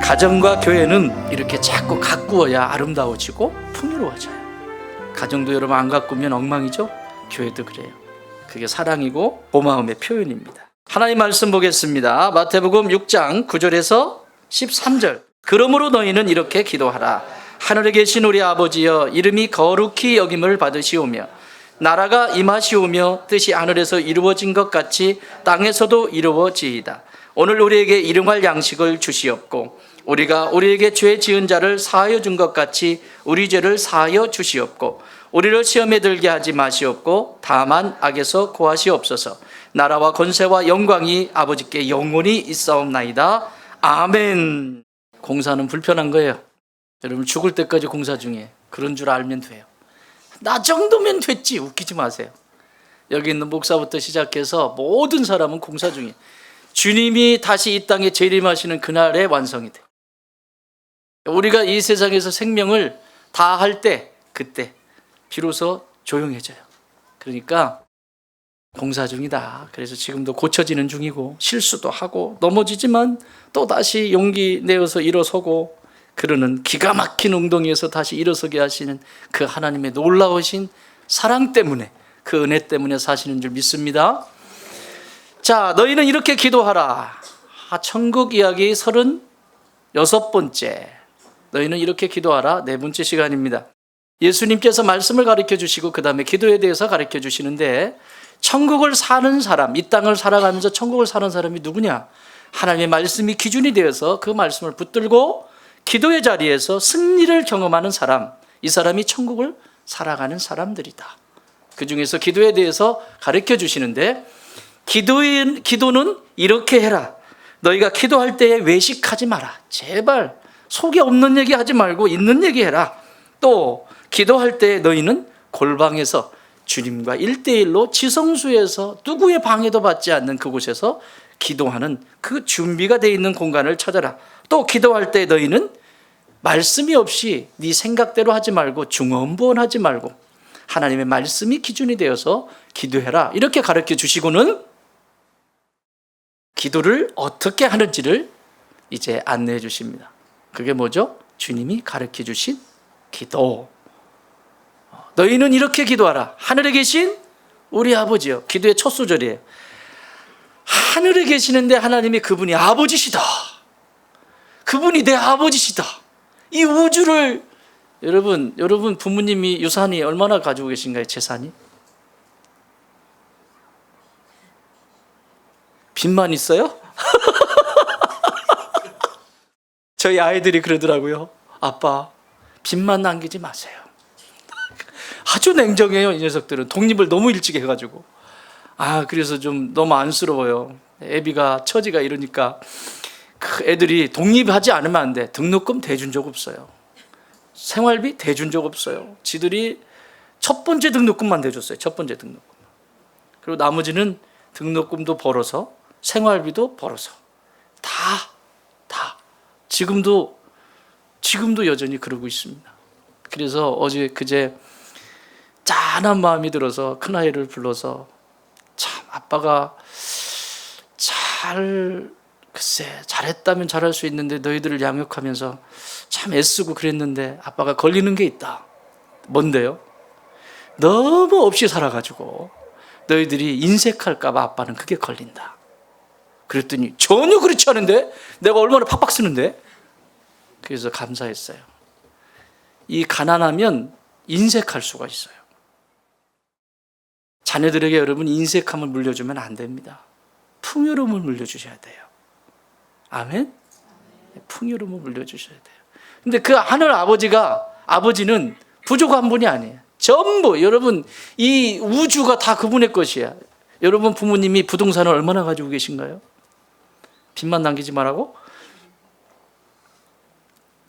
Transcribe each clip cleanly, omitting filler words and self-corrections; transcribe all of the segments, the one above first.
가정과 교회는 이렇게 자꾸 가꾸어야 아름다워지고 풍요로워져요. 가정도 여러분 안 가꾸면 엉망이죠. 교회도 그래요. 그게 사랑이고 고마움의 표현입니다. 하나님 말씀 보겠습니다. 마태복음 6장 9절에서 13절. 그러므로 너희는 이렇게 기도하라. 하늘에 계신 우리 아버지여, 이름이 거룩히 여김을 받으시오며 나라가 임하시오며 뜻이 하늘에서 이루어진 것 같이 땅에서도 이루어지이다. 오늘 우리에게 일용할 양식을 주시옵고 우리가 우리에게 죄 지은 자를 사하여 준 것 같이 우리 죄를 사하여 주시옵고 우리를 시험에 들게 하지 마시옵고 다만 악에서 구하시옵소서. 나라와 권세와 영광이 아버지께 영원히 있사옵나이다. 아멘. 공사는 불편한 거예요. 여러분 죽을 때까지 공사 중에 그런 줄 알면 돼요. 나 정도면 됐지. 웃기지 마세요. 여기 있는 목사부터 시작해서 모든 사람은 공사 중이에요. 주님이 다시 이 땅에 재림하시는 그날에 완성이 돼요. 우리가 이 세상에서 생명을 다 할 때 그때 비로소 조용해져요. 그러니까 공사 중이다. 그래서 지금도 고쳐지는 중이고 실수도 하고 넘어지지만 또 다시 용기 내어서 일어서고 그러는 기가 막힌 웅덩이에서 다시 일어서게 하시는 그 하나님의 놀라우신 사랑 때문에, 그 은혜 때문에 사시는 줄 믿습니다. 자, 너희는 이렇게 기도하라. 천국 이야기 36번째. 너희는 이렇게 기도하라. 4번째 시간입니다. 예수님께서 말씀을 가르쳐 주시고 그 다음에 기도에 대해서 가르쳐 주시는데, 천국을 사는 사람, 이 땅을 살아가면서 천국을 사는 사람이 누구냐? 하나님의 말씀이 기준이 되어서 그 말씀을 붙들고 기도의 자리에서 승리를 경험하는 사람, 이 사람이 천국을 살아가는 사람들이다. 그 중에서 기도에 대해서 가르쳐 주시는데, 기도는 이렇게 해라. 너희가 기도할 때에 외식하지 마라. 제발 속에 없는 얘기 하지 말고 있는 얘기 해라. 또 기도할 때에 너희는 골방에서 주님과 1대1로 지성소에서 누구의 방해도 받지 않는 그곳에서 기도하는 그 준비가 되어 있는 공간을 찾아라. 또 기도할 때 너희는 말씀이 없이 네 생각대로 하지 말고 중언부언하지 말고 하나님의 말씀이 기준이 되어서 기도해라. 이렇게 가르쳐 주시고는 기도를 어떻게 하는지를 이제 안내해 주십니다. 그게 뭐죠? 주님이 가르쳐 주신 기도. 너희는 이렇게 기도하라. 하늘에 계신 우리 아버지요. 기도의 첫 소절이에요. 하늘에 계시는데 하나님이 그분이 아버지시다. 그분이 내 아버지시다. 이 우주를 여러분 부모님이 유산이 얼마나 가지고 계신가요? 재산이? 빚만 있어요? 저희 아이들이 그러더라고요. 아빠, 빚만 남기지 마세요. 아주 냉정해요. 이 녀석들은 독립을 너무 일찍 해가지고. 그래서 좀 너무 안쓰러워요. 애비가 처지가 이러니까 그 애들이 독립하지 않으면 안 돼. 등록금 대준 적 없어요. 생활비 대준 적 없어요. 지들이 첫 번째 등록금만 대줬어요. 첫 번째 등록금. 그리고 나머지는 등록금도 벌어서 생활비도 벌어서 다 지금도 여전히 그러고 있습니다. 그래서 그제 짠한 마음이 들어서 큰아이를 불러서 참 아빠가 잘했다면 잘할 수 있는데 너희들을 양육하면서 참 애쓰고 그랬는데 아빠가 걸리는 게 있다. 뭔데요? 너무 없이 살아가지고 너희들이 인색할까 봐 아빠는 그게 걸린다. 그랬더니 전혀 그렇지 않은데 내가 얼마나 팍팍 쓰는데. 그래서 감사했어요. 이 가난하면 인색할 수가 있어요. 자녀들에게 여러분 인색함을 물려주면 안 됩니다. 풍요로움을 물려주셔야 돼요. 아멘? 풍요로움을 물려주셔야 돼요. 근데 그 하늘 아버지는 부족한 분이 아니에요. 전부 여러분 이 우주가 다 그분의 것이야. 여러분 부모님이 부동산을 얼마나 가지고 계신가요? 빚만 남기지 말라고?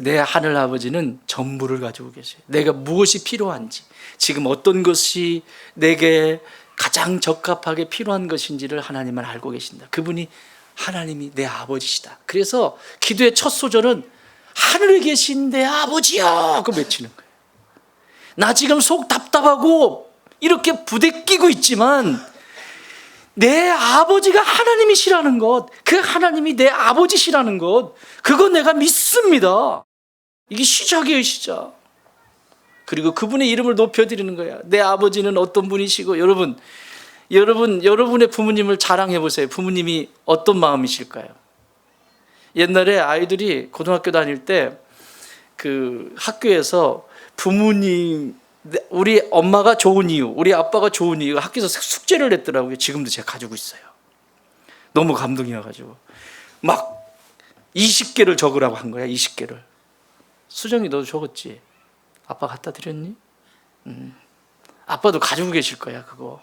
내 하늘 아버지는 전부를 가지고 계세요. 내가 무엇이 필요한지, 지금 어떤 것이 내게 가장 적합하게 필요한 것인지를 하나님은 알고 계신다. 그분이 하나님이 내 아버지시다. 그래서 기도의 첫 소절은 하늘에 계신 내 아버지여 그 외치는 거예요. 나 지금 속 답답하고 이렇게 부대끼고 있지만 내 아버지가 하나님이시라는 것, 그 하나님이 내 아버지시라는 것, 그거 내가 믿습니다. 이게 시작이에요, 시작. 그리고 그분의 이름을 높여드리는 거야. 내 아버지는 어떤 분이시고. 여러분의 부모님을 자랑해 보세요. 부모님이 어떤 마음이실까요? 옛날에 아이들이 고등학교 다닐 때 그 학교에서 부모님, 우리 엄마가 좋은 이유, 우리 아빠가 좋은 이유, 학교에서 숙제를 냈더라고요. 지금도 제가 가지고 있어요. 너무 감동이어가지고 막 20개를 적으라고 한 거야. 20개를. 수정이 너도 적었지? 아빠 갖다 드렸니? 아빠도 가지고 계실 거야 그거.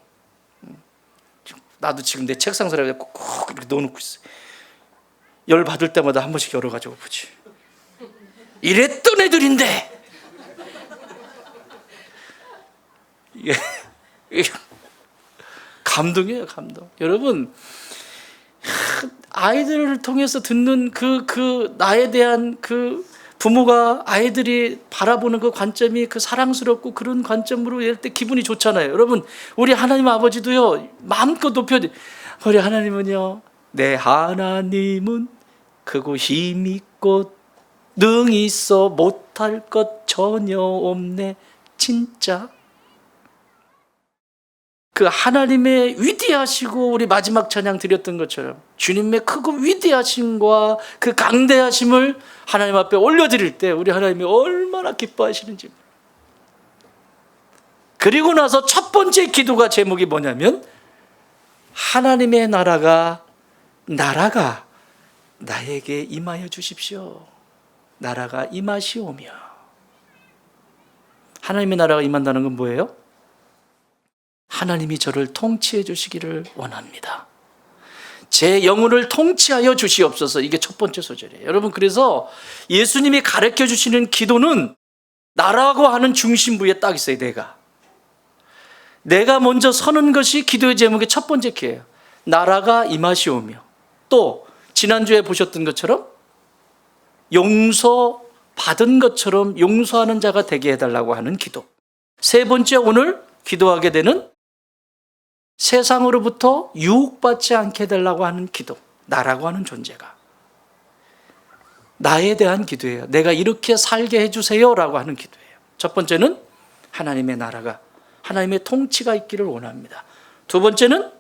나도 지금 내 책상 사이에 꼭 이렇게 넣어놓고 있어. 열 받을 때마다 한 번씩 열어가지고 보지. 이랬던 애들인데 이게 감동이에요, 감동. 여러분, 아이들을 통해서 듣는 그 나에 대한 그 부모가 아이들이 바라보는 그 관점이 그 사랑스럽고 그런 관점으로 할 때 기분이 좋잖아요. 여러분, 우리 하나님 아버지도요, 마음껏 높여드려. 우리 하나님은요, 내 하나님은 크고 힘있고 능히 있어 못할 것 전혀 없네. 진짜 그 하나님의 위대하시고, 우리 마지막 찬양 드렸던 것처럼 주님의 크고 위대하심과 그 강대하심을 하나님 앞에 올려드릴 때 우리 하나님이 얼마나 기뻐하시는지. 그리고 나서 첫 번째 기도가 제목이 뭐냐면, 하나님의 나라가 나에게 임하여 주십시오. 나라가 임하시오며. 하나님의 나라가 임한다는 건 뭐예요? 하나님이 저를 통치해 주시기를 원합니다. 제 영혼을 통치하여 주시옵소서. 이게 첫 번째 소절이에요. 여러분, 그래서 예수님이 가르쳐 주시는 기도는 나라고 하는 중심부에 딱 있어요. 내가 먼저 서는 것이 기도의 제목의 첫 번째 키예요. 나라가 임하시오며, 또 지난주에 보셨던 것처럼 용서 받은 것처럼 용서하는 자가 되게 해달라고 하는 기도. 세 번째, 오늘 기도하게 되는 세상으로부터 유혹받지 않게 해달라고 하는 기도. 나라고 하는 존재가 나에 대한 기도예요. 내가 이렇게 살게 해주세요 라고 하는 기도예요. 첫 번째는 하나님의 나라가, 하나님의 통치가 있기를 원합니다. 두 번째는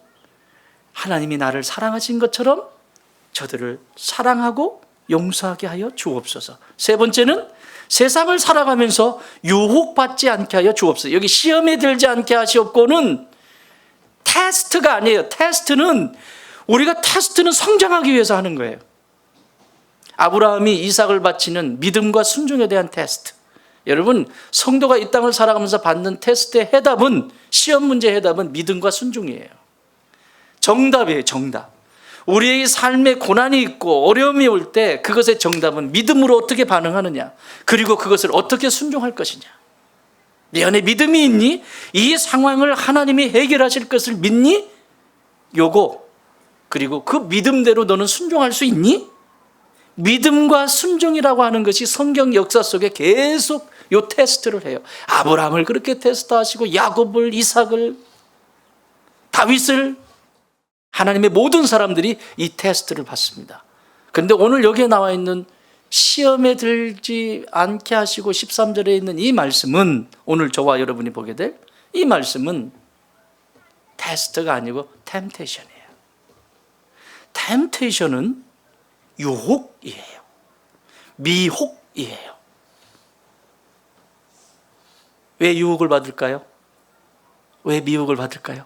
하나님이 나를 사랑하신 것처럼 저들을 사랑하고 용서하게 하여 주옵소서. 세 번째는 세상을 살아가면서 유혹받지 않게 하여 주옵소서. 여기 시험에 들지 않게 하시옵고는 테스트가 아니에요. 우리가 테스트는 성장하기 위해서 하는 거예요. 아브라함이 이삭을 바치는 믿음과 순종에 대한 테스트. 여러분, 성도가 이 땅을 살아가면서 받는 테스트의 해답은, 시험 문제의 해답은 믿음과 순종이에요. 정답이에요, 정답. 우리의 삶에 고난이 있고 어려움이 올 때 그것의 정답은 믿음으로 어떻게 반응하느냐, 그리고 그것을 어떻게 순종할 것이냐. 네 안에 믿음이 있니? 이 상황을 하나님이 해결하실 것을 믿니? 요거. 그리고 그 믿음대로 너는 순종할 수 있니? 믿음과 순종이라고 하는 것이 성경 역사 속에 계속 요 테스트를 해요. 아브라함을 그렇게 테스트하시고, 야곱을, 이삭을, 다윗을, 하나님의 모든 사람들이 이 테스트를 받습니다. 그런데 오늘 여기에 나와 있는 시험에 들지 않게 하시고 13절에 있는 이 말씀은, 오늘 저와 여러분이 보게 될 이 말씀은 테스트가 아니고 템테이션이에요. 템테이션은 유혹이에요. 미혹이에요. 왜 유혹을 받을까요? 왜 미혹을 받을까요?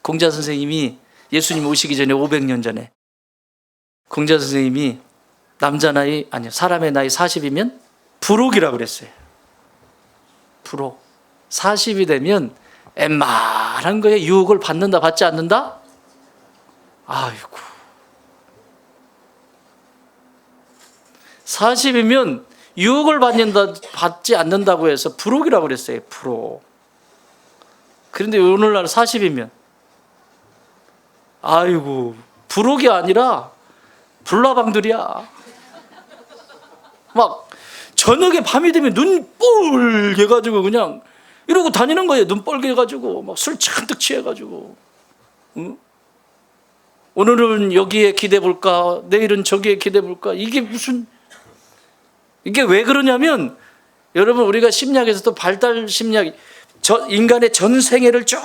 공자 선생님이, 예수님 오시기 전에 500년 전에 공자 선생님이 사람의 나이 40이면 불혹이라고 그랬어요. 불혹. 40이 되면 웬만한 거에 유혹을 받는다, 받지 않는다? 아이고. 40이면 유혹을 받지 않는다고 해서 불혹이라고 그랬어요. 불혹. 그런데 오늘날 40이면 아이고, 불혹이 아니라 불나방들이야. 막 저녁에 밤이 되면 눈 뻘개가지고 그냥 이러고 다니는 거예요. 눈 뻘개가지고 막 술 잔뜩 취해가지고 오늘은 여기에 기대 볼까, 내일은 저기에 기대 볼까. 이게 왜 그러냐면, 여러분, 우리가 심리학에서도 발달 심리학, 인간의 전생애를 쭉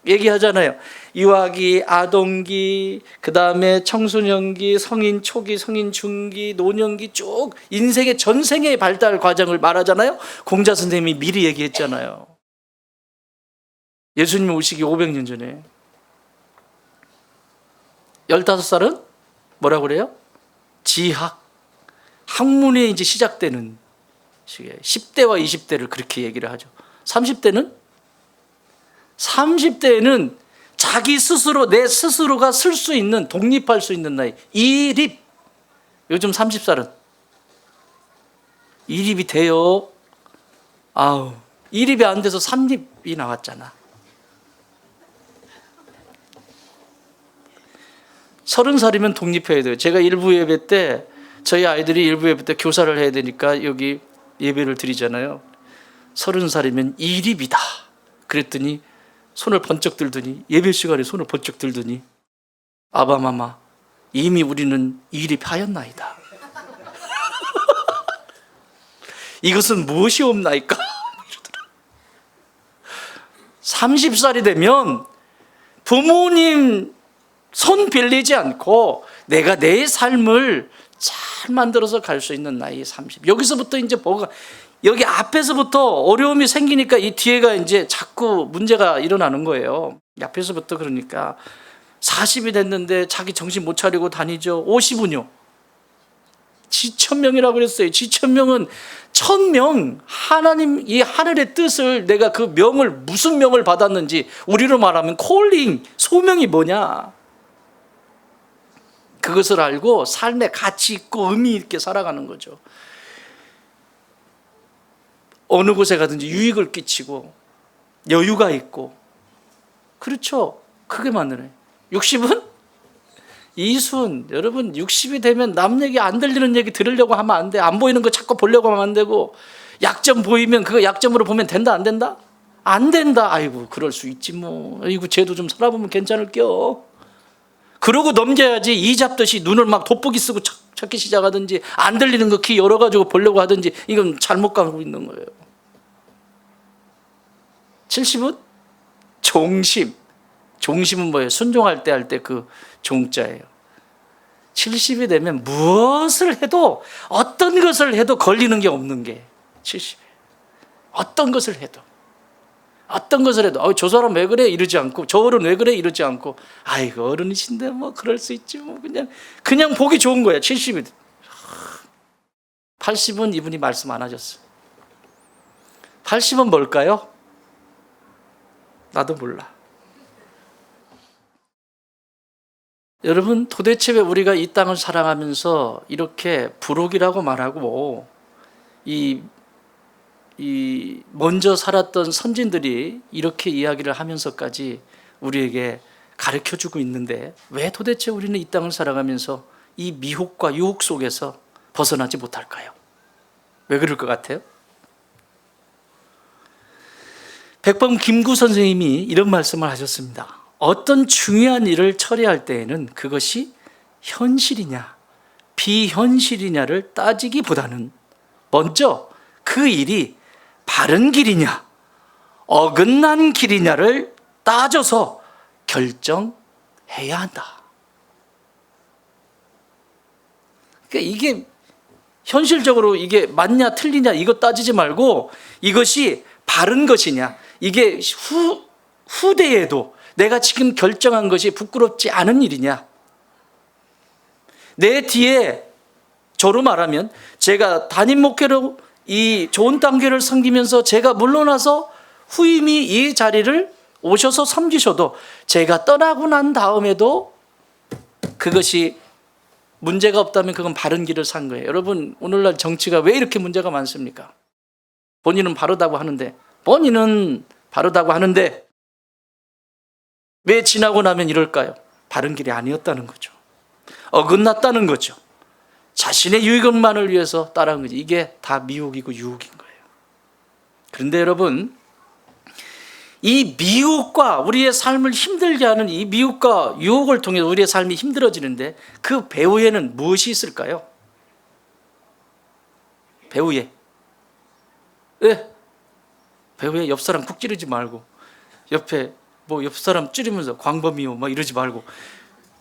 얘기하잖아요. 유아기, 아동기, 그 다음에 청소년기, 성인 초기, 성인 중기, 노년기, 쭉 인생의 전생의 발달 과정을 말하잖아요. 공자 선생님이 미리 얘기했잖아요. 예수님 오시기 500년 전에 15살은 뭐라고 그래요? 지학, 학문이 이제 시작되는 시기에 10대와 20대를 그렇게 얘기를 하죠. 30대에는 자기 스스로, 내 스스로가 쓸 수 있는, 독립할 수 있는 나이. 이립. 요즘 30살은 이립이 돼요. 이립이 안 돼서 삼립이 나왔잖아. 30살이면 독립해야 돼요. 제가 일부 예배 때, 저희 아이들이 일부 예배 때 교사를 해야 되니까 여기 예배를 드리잖아요. 30살이면 이립이다. 그랬더니 손을 번쩍 들더니, 예배 시간에 손을 번쩍 들더니, 아바마마, 이미 우리는 이립하였나이다. 이것은 무엇이 없나이까? 30살이 되면 부모님 손 빌리지 않고 내가 내 삶을 잘 만들어서 갈 수 있는 나이 30. 여기서부터 이제 여기 앞에서부터 어려움이 생기니까 이 뒤에가 이제 자꾸 문제가 일어나는 거예요. 앞에서부터. 그러니까 40이 됐는데 자기 정신 못 차리고 다니죠. 50은요. 지천명이라고 그랬어요. 지천명은 1000명, 하나님 이 하늘의 뜻을, 내가 그 명을, 무슨 명을 받았는지, 우리로 말하면 콜링, 소명이 뭐냐, 그것을 알고 삶에 가치 있고 의미 있게 살아가는 거죠. 어느 곳에 가든지 유익을 끼치고 여유가 있고, 그렇죠. 그게 맞네. 60은 이순. 여러분, 60이 되면 남 얘기, 안 들리는 얘기 들으려고 하면 안 돼. 안 보이는 거 자꾸 보려고 하면 안 되고, 약점 보이면 그거 약점으로 보면 된다, 안 된다? 안 된다. 아이고, 그럴 수 있지 뭐. 아이고, 쟤도 좀 살아보면 괜찮을게요. 그러고 넘겨야지. 이 잡듯이 눈을 막 돋보기 쓰고 찾기 시작하든지, 안 들리는 거 귀 열어가지고 보려고 하든지, 이건 잘못 가고 있는 거예요. 70은 종심. 종심은 뭐예요? 순종할 때 할 때 그 종자예요. 70이 되면 무엇을 해도, 어떤 것을 해도 걸리는 게 없는 게 70이에요. 어떤 것을 해도 저 사람 왜 그래? 이러지 않고, 저 어른 왜 그래? 이러지 않고, 아이고 어른이신데 뭐 그럴 수 있지 뭐, 그냥 보기 좋은 거야. 70이. 80은 이분이 말씀 안 하셨어요. 80은 뭘까요? 나도 몰라. 여러분, 도대체 왜 우리가 이 땅을 사랑하면서 이렇게 부록이라고 말하고, 이 먼저 살았던 선진들이 이렇게 이야기를 하면서까지 우리에게 가르쳐주고 있는데, 왜 도대체 우리는 이 땅을 살아가면서 이 미혹과 유혹 속에서 벗어나지 못할까요? 왜 그럴 것 같아요? 백범 김구 선생님이 이런 말씀을 하셨습니다. 어떤 중요한 일을 처리할 때에는 그것이 현실이냐 비현실이냐를 따지기보다는 먼저 그 일이 바른 길이냐 어긋난 길이냐를 따져서 결정해야 한다. 그러니까 이게 현실적으로 이게 맞냐 틀리냐 이거 따지지 말고, 이것이 바른 것이냐, 이게 후대에도 내가 지금 결정한 것이 부끄럽지 않은 일이냐, 내 뒤에, 저로 말하면 제가 담임 목회로 이 좋은 단계를 섬기면서 제가 물러나서 후임이 이 자리를 오셔서 섬기셔도, 제가 떠나고 난 다음에도 그것이 문제가 없다면 그건 바른 길을 산 거예요. 여러분, 오늘날 정치가 왜 이렇게 문제가 많습니까? 본인은 바르다고 하는데 왜 지나고 나면 이럴까요? 바른 길이 아니었다는 거죠. 어긋났다는 거죠. 자신의 유익만을 위해서 따라한 거지. 이게 다 미혹이고 유혹인 거예요. 그런데 여러분, 이 미혹과 우리의 삶을 힘들게 하는 이 미혹과 유혹을 통해 우리의 삶이 힘들어지는데 그 배후에는 무엇이 있을까요? 배후에. 왜? 배후에 옆 사람 쿡 찌르지 말고 옆에 뭐 옆 사람 찌르면서 광범위요 막 이러지 말고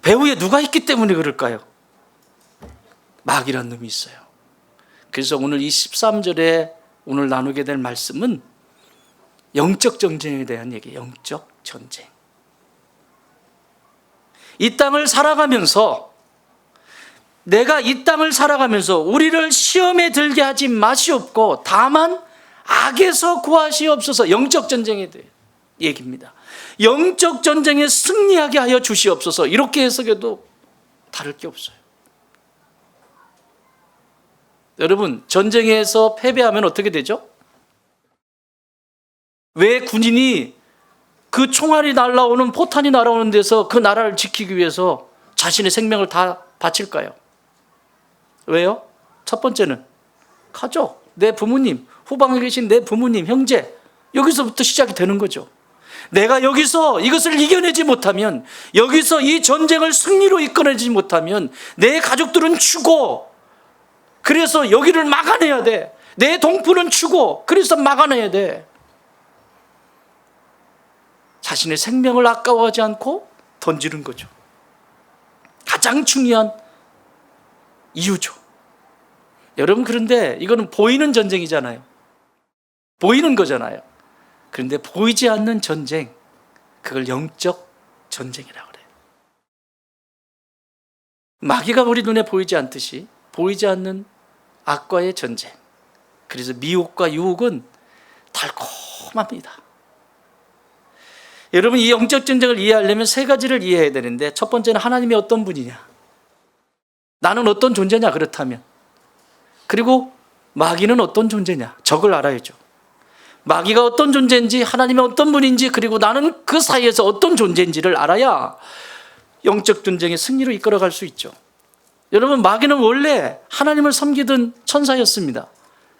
배후에 누가 있기 때문에 그럴까요? 마귀란 놈이 있어요. 그래서 오늘 이 13절에 오늘 나누게 될 말씀은 영적 전쟁에 대한 얘기예요. 영적 전쟁. 이 땅을 살아가면서 내가 이 땅을 살아가면서 우리를 시험에 들게 하지 마시옵고 다만 악에서 구하시옵소서. 영적 전쟁에 대해 얘기입니다. 영적 전쟁에 승리하게 하여 주시옵소서. 이렇게 해석해도 다를 게 없어요. 여러분, 전쟁에서 패배하면 어떻게 되죠? 왜 군인이 그 총알이 날아오는 포탄이 날아오는 데서 그 나라를 지키기 위해서 자신의 생명을 다 바칠까요? 왜요? 첫 번째는 가족, 내 부모님, 후방에 계신 내 부모님, 형제, 여기서부터 시작이 되는 거죠. 내가 여기서 이것을 이겨내지 못하면, 여기서 이 전쟁을 승리로 이끌어내지 못하면 내 가족들은 죽어. 그래서 여기를 막아내야 돼. 내 동포는 죽어. 그래서 막아내야 돼. 자신의 생명을 아까워하지 않고 던지는 거죠. 가장 중요한 이유죠. 여러분, 그런데 이거는 보이는 전쟁이잖아요. 보이는 거잖아요. 그런데 보이지 않는 전쟁, 그걸 영적 전쟁이라고 그래요. 마귀가 우리 눈에 보이지 않듯이 보이지 않는 악과의 전쟁. 그래서 미혹과 유혹은 달콤합니다. 여러분, 이 영적 전쟁을 이해하려면 세 가지를 이해해야 되는데, 첫 번째는 하나님이 어떤 분이냐, 나는 어떤 존재냐, 그렇다면. 그리고 마귀는 어떤 존재냐, 적을 알아야죠. 마귀가 어떤 존재인지, 하나님이 어떤 분인지, 그리고 나는 그 사이에서 어떤 존재인지를 알아야 영적 전쟁의 승리로 이끌어갈 수 있죠. 여러분, 마귀는 원래 하나님을 섬기던 천사였습니다.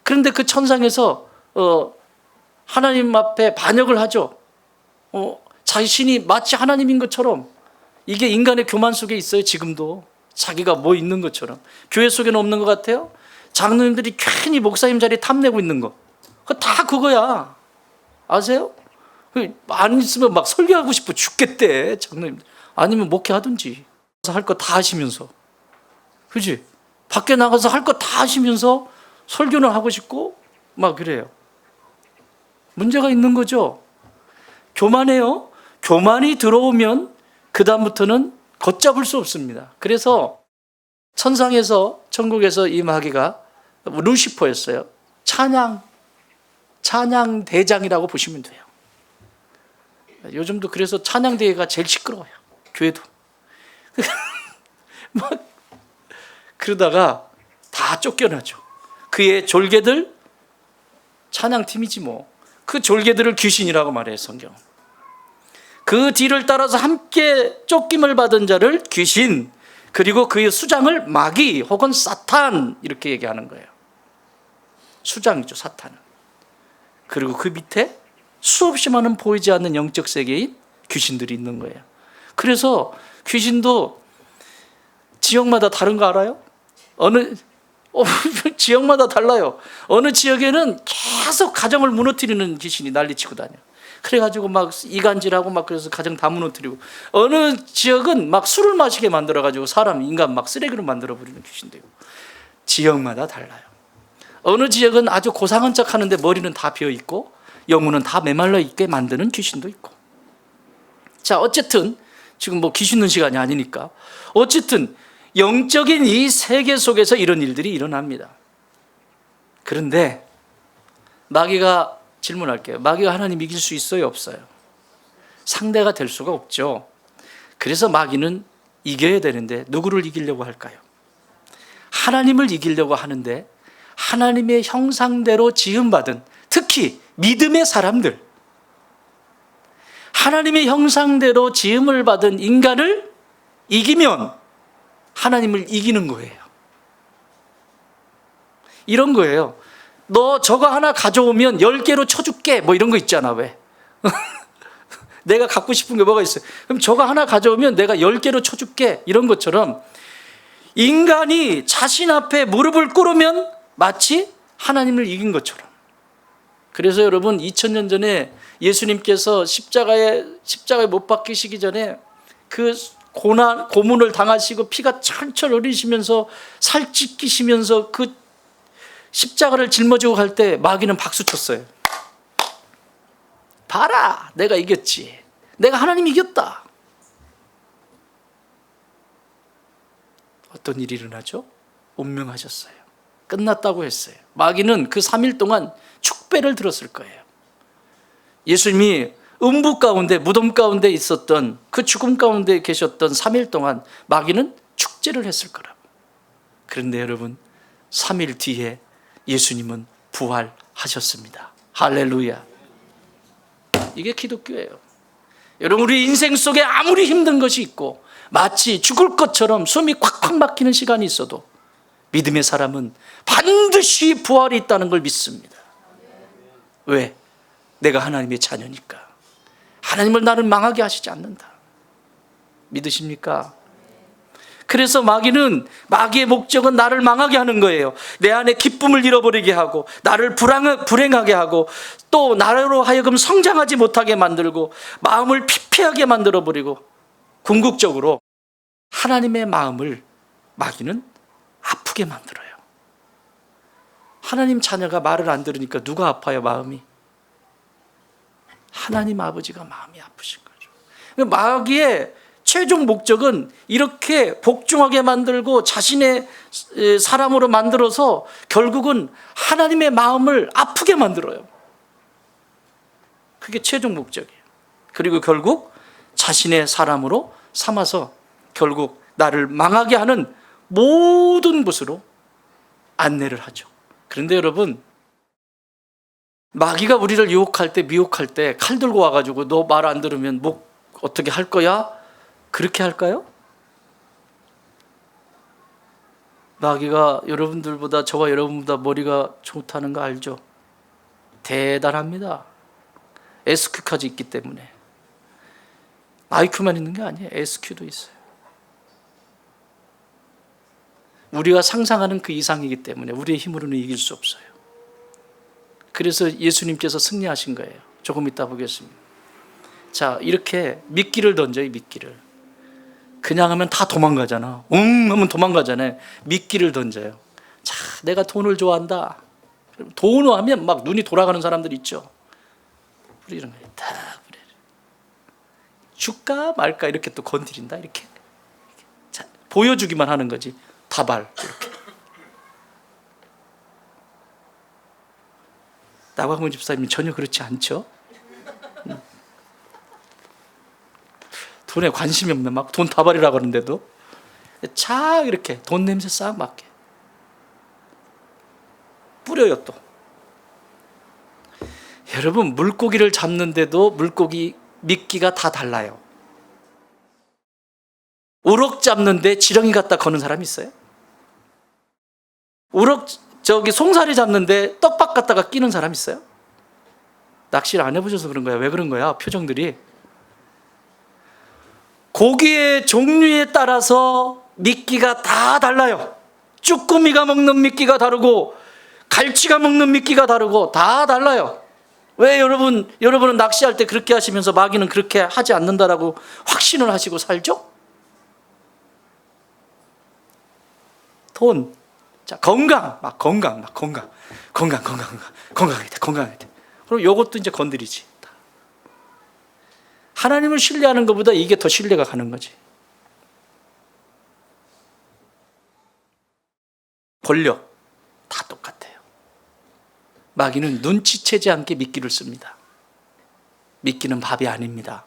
그런데 그 천상에서 하나님 앞에 반역을 하죠. 자신이 마치 하나님인 것처럼. 이게 인간의 교만 속에 있어요. 지금도 자기가 뭐 있는 것처럼. 교회 속에는 없는 것 같아요. 장로님들이 괜히 목사님 자리 탐내고 있는 거, 그거 다 그거야. 아세요? 안 있으면 막 설교하고 싶어 죽겠대, 장로님들. 아니면 목회하든지. 할 거 다 하시면서, 그지? 밖에 나가서 할 거 다 하시면서 설교는 하고 싶고 막 그래요. 문제가 있는 거죠. 교만해요. 교만이 들어오면 그 다음부터는 걷잡을 수 없습니다. 그래서 천상에서, 천국에서 이 마귀가 루시퍼였어요. 찬양 대장이라고 보시면 돼요. 요즘도 그래서 찬양대회가 제일 시끄러워요. 교회도. 막 그러다가 다 쫓겨나죠. 그의 졸개들, 찬양팀이지 뭐. 그 졸개들을 귀신이라고 말해요, 성경. 그 뒤를 따라서 함께 쫓김을 받은 자를 귀신, 그리고 그의 수장을 마귀 혹은 사탄, 이렇게 얘기하는 거예요. 수장이죠, 사탄은. 그리고 그 밑에 수없이 많은 보이지 않는 영적 세계인 귀신들이 있는 거예요. 그래서 귀신도 지역마다 다른 거 알아요? 지역마다 달라요. 어느 지역에는 계속 가정을 무너뜨리는 귀신이 난리치고 다녀. 그래가지고 막 이간질하고 막 그래서 가정 다 무너뜨리고, 어느 지역은 막 술을 마시게 만들어가지고 사람, 인간 막 쓰레기로 만들어버리는 귀신도 있고. 지역마다 달라요. 어느 지역은 아주 고상한 척 하는데 머리는 다 비어있고 영혼은 다 메말라 있게 만드는 귀신도 있고. 자, 어쨌든 지금 뭐 귀신 넣는 시간이 아니니까, 어쨌든 영적인 이 세계 속에서 이런 일들이 일어납니다. 그런데 마귀가, 질문할게요. 마귀가 하나님 이길 수 있어요, 없어요? 상대가 될 수가 없죠. 그래서 마귀는 이겨야 되는데 누구를 이기려고 할까요? 하나님을 이기려고 하는데, 하나님의 형상대로 지음받은, 특히 믿음의 사람들, 하나님의 형상대로 지음을 받은 인간을 이기면 하나님을 이기는 거예요. 이런 거예요. 너 저거 하나 가져오면 10개로 쳐줄게, 뭐 이런 거 있잖아. 왜? 내가 갖고 싶은 게 뭐가 있어요? 그럼 저거 하나 가져오면 내가 10개로 쳐줄게. 이런 것처럼 인간이 자신 앞에 무릎을 꿇으면 마치 하나님을 이긴 것처럼. 그래서 여러분 2000년 전에 예수님께서 십자가에 못 박히시기 전에 그 고문을 당하시고 피가 철철 흘리시면서 살 찢기시면서 그 십자가를 짊어지고 갈 때 마귀는 박수 쳤어요. 봐라, 내가 이겼지. 내가 하나님 이겼다. 어떤 일이 일어나죠? 운명하셨어요. 끝났다고 했어요. 마귀는 그 3일 동안 축배를 들었을 거예요. 예수님이 음부 가운데, 무덤 가운데 있었던, 그 죽음 가운데 계셨던 3일 동안 마귀는 축제를 했을 거라고. 그런데 여러분, 3일 뒤에 예수님은 부활하셨습니다. 할렐루야. 이게 기독교예요. 여러분, 우리 인생 속에 아무리 힘든 것이 있고 마치 죽을 것처럼 숨이 콱콱 막히는 시간이 있어도 믿음의 사람은 반드시 부활이 있다는 걸 믿습니다. 왜? 내가 하나님의 자녀니까. 하나님을 나를 망하게 하시지 않는다. 믿으십니까? 그래서 마귀의 목적은 나를 망하게 하는 거예요. 내 안에 기쁨을 잃어버리게 하고, 나를 불행하게 하고, 또 나로 하여금 성장하지 못하게 만들고, 마음을 피폐하게 만들어버리고, 궁극적으로 하나님의 마음을 마귀는 아프게 만들어요. 하나님 자녀가 말을 안 들으니까 누가 아파요, 마음이? 하나님 아버지가 마음이 아프신 거죠. 마귀의 최종 목적은 이렇게 복종하게 만들고 자신의 사람으로 만들어서 결국은 하나님의 마음을 아프게 만들어요. 그게 최종 목적이에요. 그리고 결국 자신의 사람으로 삼아서 결국 나를 망하게 하는 모든 곳으로 안내를 하죠. 그런데 여러분, 마귀가 우리를 유혹할 때, 미혹할 때 칼 들고 와가지고 너 말 안 들으면 뭐 어떻게 할 거야? 그렇게 할까요? 마귀가 여러분들보다, 저와 여러분보다 머리가 좋다는 거 알죠? 대단합니다. SQ까지 있기 때문에. IQ만 있는 게 아니에요. SQ도 있어요. 우리가 상상하는 그 이상이기 때문에 우리의 힘으로는 이길 수 없어요. 그래서 예수님께서 승리하신 거예요. 조금 이따 보겠습니다. 자, 이렇게 미끼를 던져요. 미끼를. 그냥 하면 다 도망가잖아. 하면 도망가잖아요. 미끼를 던져요. 자, 내가 돈을 좋아한다. 돈을 하면 막 눈이 돌아가는 사람들 있죠. 우리 이런 거예요. 다 그래. 줄까 말까 이렇게 또 건드린다. 이렇게. 자, 보여주기만 하는 거지. 다발 이렇게. 나광훈 집사님은 전혀 그렇지 않죠. 돈에 관심이 없는 막 돈 다발이라고 하는데도 착 이렇게 돈 냄새 싹 맡게 뿌려요. 또 여러분, 물고기를 잡는데도 물고기 미끼가 다 달라요. 우럭 잡는데 지렁이 갖다 거는 사람 있어요? 송사리 잡는데 떡밥 갖다가 끼는 사람 있어요? 낚시를 안 해보셔서 그런 거야. 왜 그런 거야? 표정들이. 고기의 종류에 따라서 미끼가 다 달라요. 쭈꾸미가 먹는 미끼가 다르고 갈치가 먹는 미끼가 다르고 다 달라요. 왜 여러분은 낚시할 때 그렇게 하시면서 마귀는 그렇게 하지 않는다라고 확신을 하시고 살죠? 돈, 자, 건강해야 돼. 그럼 요것도 이제 건드리지. 하나님을 신뢰하는 것보다 이게 더 신뢰가 가는 거지. 권력 다 똑같아요. 마귀는 눈치채지 않게 미끼를 씁니다. 미끼는 밥이 아닙니다.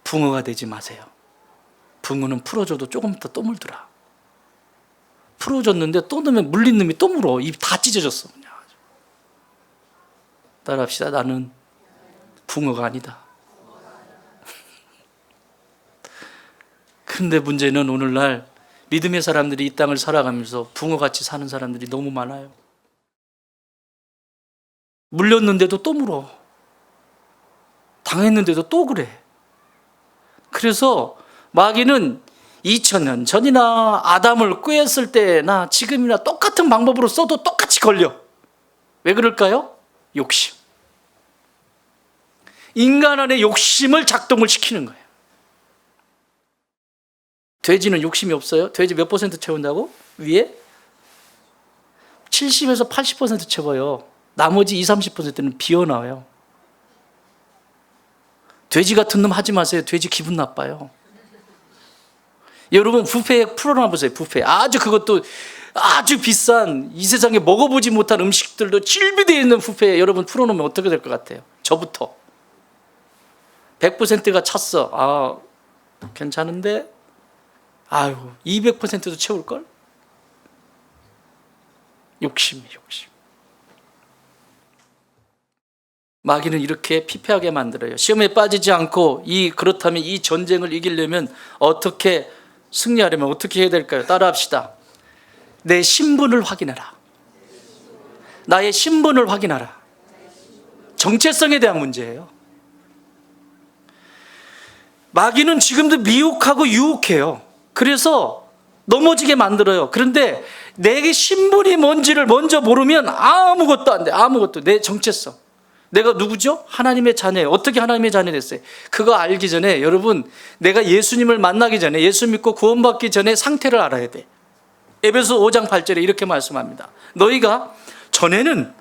붕어가 되지 마세요. 붕어는 풀어줘도 조금 더 또 물더라. 풀어줬는데 또 넣으면 물린 놈이 또 물어. 입 다 찢어졌어. 그냥. 따라합시다. 나는 붕어가 아니다. 그런데 문제는 오늘날 믿음의 사람들이 이 땅을 살아가면서 붕어같이 사는 사람들이 너무 많아요. 물렸는데도 또 물어. 당했는데도 또 그래. 그래서 마귀는 2000년 전이나 아담을 꾀했을 때나 지금이나 똑같은 방법으로 써도 똑같이 걸려. 왜 그럴까요? 욕심. 인간 안에 욕심을 작동을 시키는 거예요. 돼지는 욕심이 없어요? 돼지 몇 퍼센트 채운다고? 위에? 70에서 80% 채워요. 나머지 20, 30%는 비어나와요. 돼지 같은 놈 하지 마세요. 돼지 기분 나빠요. 여러분 뷔페에 풀어놔보세요. 뷔페 아주 그것도 아주 비싼 이 세상에 먹어보지 못한 음식들도 질비되어 있는 뷔페에 여러분 풀어놓으면 어떻게 될 것 같아요? 저부터 100%가 찼어. 아 괜찮은데 아유 200%도 채울걸? 욕심. 마귀는 이렇게 피폐하게 만들어요. 시험에 빠지지 않고 그렇다면 이 전쟁을 이기려면 어떻게 승리하려면 어떻게 해야 될까요? 따라합시다. 내 신분을 확인하라. 나의 신분을 확인하라. 정체성에 대한 문제예요. 마귀는 지금도 미혹하고 유혹해요. 그래서 넘어지게 만들어요. 그런데 내 신분이 뭔지를 먼저 모르면 아무것도 안 돼. 아무것도. 내 정체성. 내가 누구죠? 하나님의 자녀예요. 어떻게 하나님의 자녀 됐어요? 그거 알기 전에 여러분 내가 예수님을 만나기 전에 예수 믿고 구원받기 전에 상태를 알아야 돼. 에베소 5장 8절에 이렇게 말씀합니다. 너희가 전에는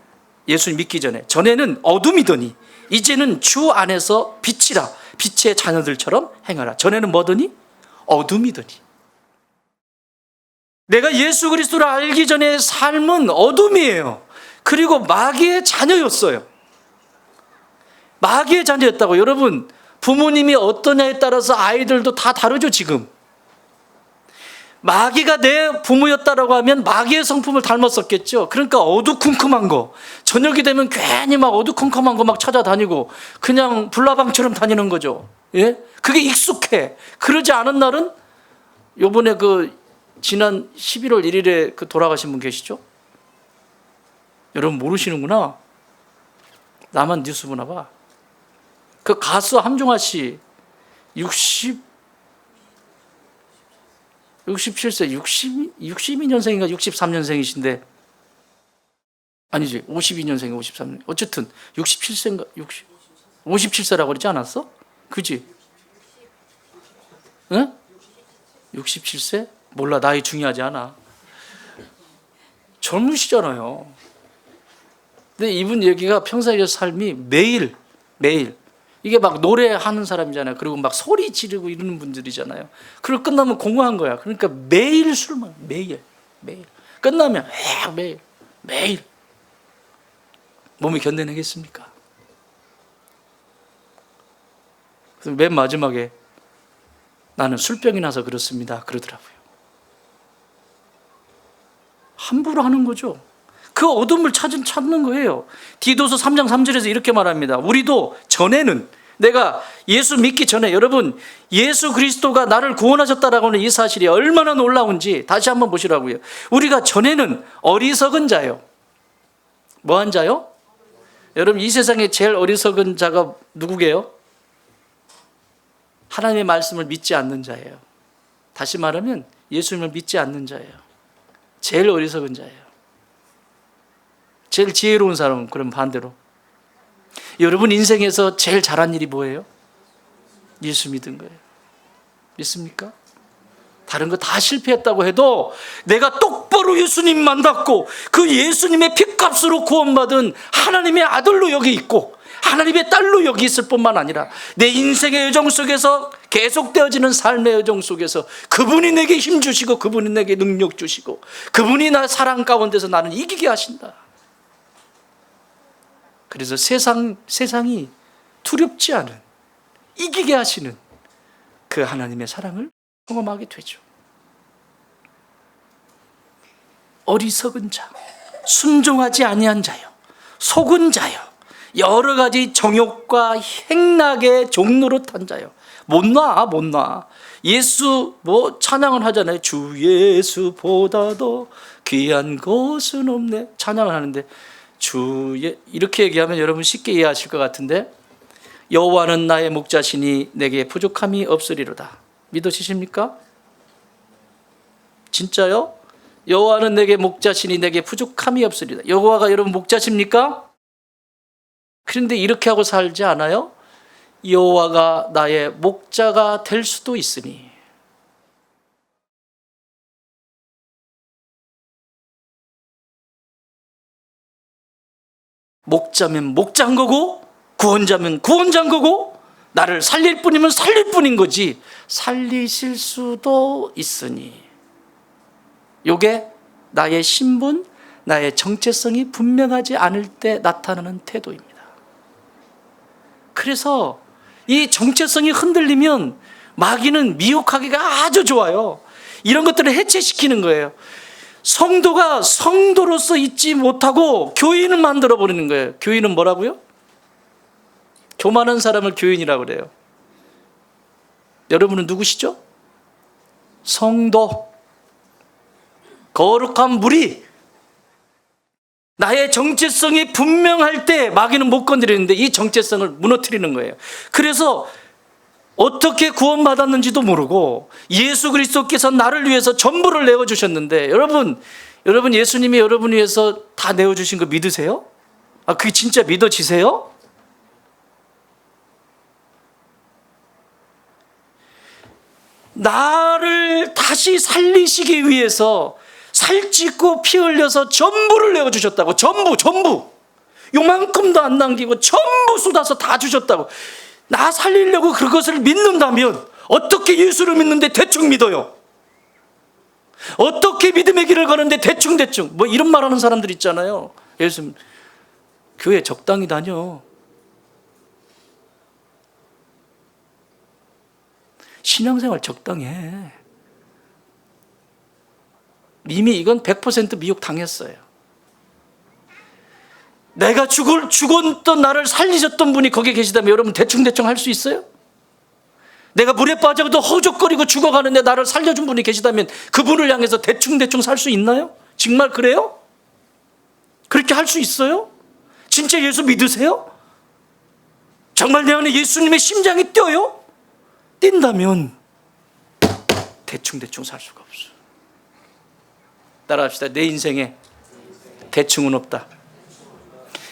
예수님 믿기 전에는 어둠이더니 이제는 주 안에서 빛이라. 빛의 자녀들처럼 행하라. 전에는 뭐더니? 어둠이더니. 내가 예수 그리스도를 알기 전에 삶은 어둠이에요. 그리고 마귀의 자녀였어요. 마귀의 자녀였다고. 여러분 부모님이 어떠냐에 따라서 아이들도 다 다르죠. 지금 마귀가 내 부모였다라고 하면 마귀의 성품을 닮았었겠죠. 그러니까 어두컴컴한 거, 저녁이 되면 괜히 막 어두컴컴한 거 막 찾아다니고 그냥 불나방처럼 다니는 거죠. 예? 그게 익숙해. 그러지 않은 날은 요번에 지난 11월 1일에 돌아가신 분 계시죠? 여러분 모르시는구나. 나만 뉴스 보나 봐. 그 가수 함종아 씨 67세 62년생인가 63년생이신데 아니지 52년생인가 53년 어쨌든 67세인가 57세라고 그러지 않았어? 그지? 응? 67세? 몰라 나이 중요하지 않아. 젊으시잖아요. 근데 이분 얘기가 평소의 삶이 매일 이게 막 노래하는 사람이잖아요. 그리고 막 소리 지르고 이러는 분들이잖아요. 그리고 끝나면 공허한 거야. 그러니까 매일 술만 매일 끝나면 매일 몸이 견뎌내겠습니까? 그래서 맨 마지막에 나는 술병이 나서 그렇습니다 그러더라고요. 함부로 하는 거죠. 그 어둠을 찾는 거예요. 디도서 3장 3절에서 이렇게 말합니다. 우리도 전에는 내가 예수 믿기 전에 여러분 예수 그리스도가 나를 구원하셨다라고 하는 이 사실이 얼마나 놀라운지 다시 한번 보시라고요. 우리가 전에는 어리석은 자요. 뭐한 자요? 여러분 이 세상에 제일 어리석은 자가 누구게요? 하나님의 말씀을 믿지 않는 자예요. 다시 말하면 예수님을 믿지 않는 자예요. 제일 어리석은 자예요. 제일 지혜로운 사람은 그럼 반대로 여러분 인생에서 제일 잘한 일이 뭐예요? 예수 믿은 거예요. 믿습니까? 다른 거 다 실패했다고 해도 내가 똑바로 예수님 만났고 그 예수님의 핏값으로 구원받은 하나님의 아들로 여기 있고 하나님의 딸로 여기 있을 뿐만 아니라 내 인생의 여정 속에서 계속되어지는 삶의 여정 속에서 그분이 내게 힘 주시고 그분이 내게 능력 주시고 그분이 나 사랑 가운데서 나는 이기게 하신다. 그래서 세상이 두렵지 않은 이기게 하시는 그 하나님의 사랑을 경험하게 되죠. 어리석은 자, 순종하지 아니한 자요, 속은 자요, 여러 가지 정욕과 행락의 종노릇한 자요. 못 놔. 예수 찬양을 하잖아요. 주 예수보다도 귀한 것은 없네. 찬양을 하는데 이렇게 얘기하면 여러분 쉽게 이해하실 것 같은데 여호와는 나의 목자시니 내게 부족함이 없으리로다. 믿으시십니까? 진짜요? 여호와는 내게 목자시니 내게 부족함이 없으리다. 여호와가 여러분 목자십니까? 그런데 이렇게 하고 살지 않아요? 여호와가 나의 목자가 될 수도 있으니. 목자면 목자인 거고, 구원자면 구원자인 거고, 나를 살릴 뿐이면 살릴 뿐인 거지 살리실 수도 있으니. 요게 나의 신분, 나의 정체성이 분명하지 않을 때 나타나는 태도입니다. 그래서 이 정체성이 흔들리면 마귀는 미혹하기가 아주 좋아요. 이런 것들을 해체시키는 거예요. 성도가 성도로서 있지 못하고 교인을 만들어 버리는 거예요. 교인은 뭐라고요? 교만한 사람을 교인이라고 그래요. 여러분은 누구시죠? 성도, 거룩한 무리. 나의 정체성이 분명할 때 마귀는 못 건드리는데 이 정체성을 무너뜨리는 거예요. 그래서 어떻게 구원받았는지도 모르고 예수 그리스도께서 나를 위해서 전부를 내어주셨는데, 여러분 예수님이 여러분 위해서 다 내어주신 거 믿으세요? 그게 진짜 믿어지세요? 나를 다시 살리시기 위해서 살찌고 피 흘려서 전부를 내어주셨다고. 전부 요만큼도 안 남기고 전부 쏟아서 다 주셨다고. 나 살리려고 그것을 믿는다면 어떻게 예수를 믿는데 대충 믿어요? 어떻게 믿음의 길을 가는데 대충 뭐 이런 말하는 사람들 있잖아요. 예수 교회 적당히 다녀. 신앙생활 적당히 해. 이미 이건 100% 미혹 당했어요. 내가 죽었던 나를 살리셨던 분이 거기 계시다면 여러분 대충 할 수 있어요? 내가 물에 빠져도 허우적거리고 죽어가는데 나를 살려준 분이 계시다면 그분을 향해서 대충 살 수 있나요? 정말 그래요? 그렇게 할 수 있어요? 진짜 예수 믿으세요? 정말 내 안에 예수님의 심장이 뛰어요? 뛴다면 대충 살 수가 없어. 따라합시다. 내 인생에 대충은 없다.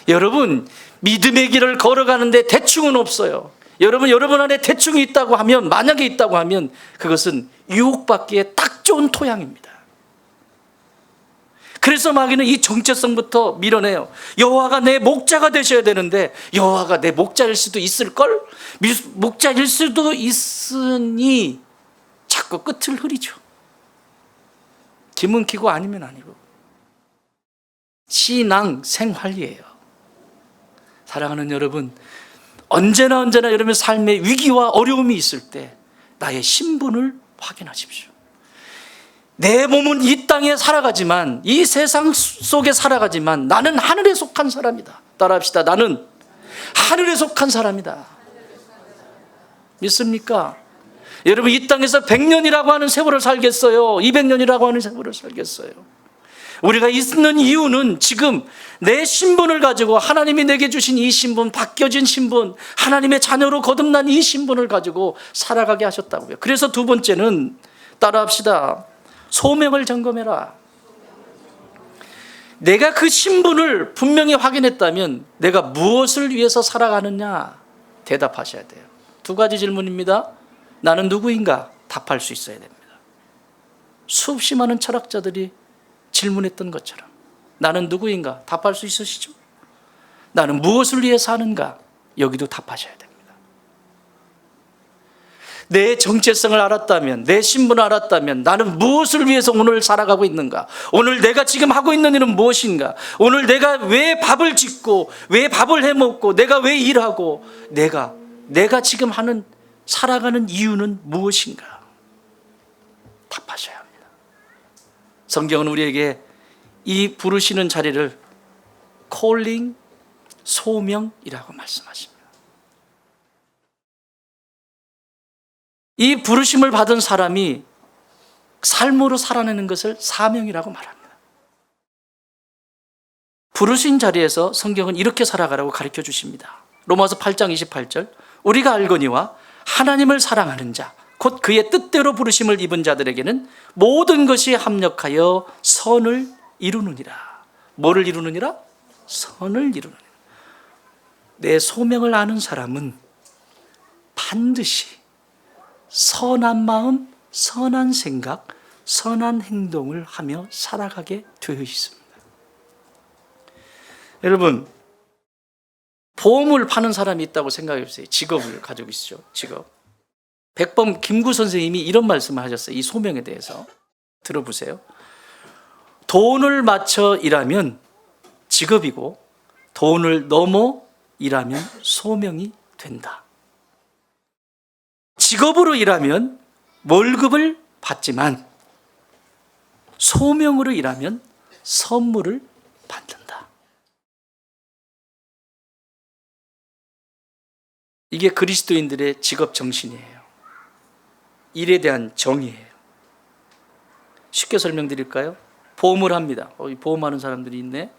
여러분 믿음의 길을 걸어가는데 대충은 없어요. 여러분 안에 대충이 있다고 하면, 만약에 있다고 하면 그것은 유혹받기에 딱 좋은 토양입니다. 그래서 마귀는 이 정체성부터 밀어내요. 여호와가 내 목자가 되셔야 되는데 여호와가 내 목자일 수도 있을걸? 목자일 수도 있으니 자꾸 끝을 흐리죠. 김은 키고 아니면 아니고. 신앙 생활이에요. 사랑하는 여러분, 언제나 여러분의 삶에 위기와 어려움이 있을 때 나의 신분을 확인하십시오. 내 몸은 이 땅에 살아가지만, 이 세상 속에 살아가지만 나는 하늘에 속한 사람이다. 따라합시다. 나는 하늘에 속한 사람이다. 믿습니까? 여러분 이 땅에서 100년이라고 하는 세월을 살겠어요? 200년이라고 하는 세월을 살겠어요? 우리가 있는 이유는 지금 내 신분을 가지고, 하나님이 내게 주신 이 신분, 바뀌어진 신분, 하나님의 자녀로 거듭난 이 신분을 가지고 살아가게 하셨다고요. 그래서 두 번째는 따라합시다. 소명을 점검해라. 내가 그 신분을 분명히 확인했다면 내가 무엇을 위해서 살아가느냐 대답하셔야 돼요. 두 가지 질문입니다. 나는 누구인가? 답할 수 있어야 됩니다. 수없이 많은 철학자들이 질문했던 것처럼 나는 누구인가? 답할 수 있으시죠? 나는 무엇을 위해 사는가? 여기도 답하셔야 됩니다. 내 정체성을 알았다면, 내 신분을 알았다면 나는 무엇을 위해서 오늘 살아가고 있는가? 오늘 내가 지금 하고 있는 일은 무엇인가? 오늘 내가 왜 밥을 짓고, 왜 밥을 해먹고, 내가 왜 일하고, 내가 지금 살아가는 이유는 무엇인가? 답하셔야 합니다. 성경은 우리에게 이 부르시는 자리를 calling, 소명이라고 말씀하십니다. 이 부르심을 받은 사람이 삶으로 살아내는 것을 사명이라고 말합니다. 부르신 자리에서 성경은 이렇게 살아가라고 가르쳐 주십니다. 로마서 8장 28절, 우리가 알거니와 하나님을 사랑하는 자, 곧 그의 뜻대로 부르심을 입은 자들에게는 모든 것이 합력하여 선을 이루느니라. 뭐를 이루느니라? 선을 이루느니라. 내 소명을 아는 사람은 반드시 선한 마음, 선한 생각, 선한 행동을 하며 살아가게 되어 있습니다. 여러분, 보험을 파는 사람이 있다고 생각해 보세요. 직업을 가지고 있죠. 직업. 백범 김구 선생님이 이런 말씀을 하셨어요. 이 소명에 대해서 들어보세요. 돈을 맞춰 일하면 직업이고 돈을 넘어 일하면 소명이 된다. 직업으로 일하면 월급을 받지만 소명으로 일하면 선물을 받는다. 이게 그리스도인들의 직업 정신이에요. 일에 대한 정의예요. 쉽게 설명드릴까요? 보험을 합니다. 보험하는 사람들이 있네.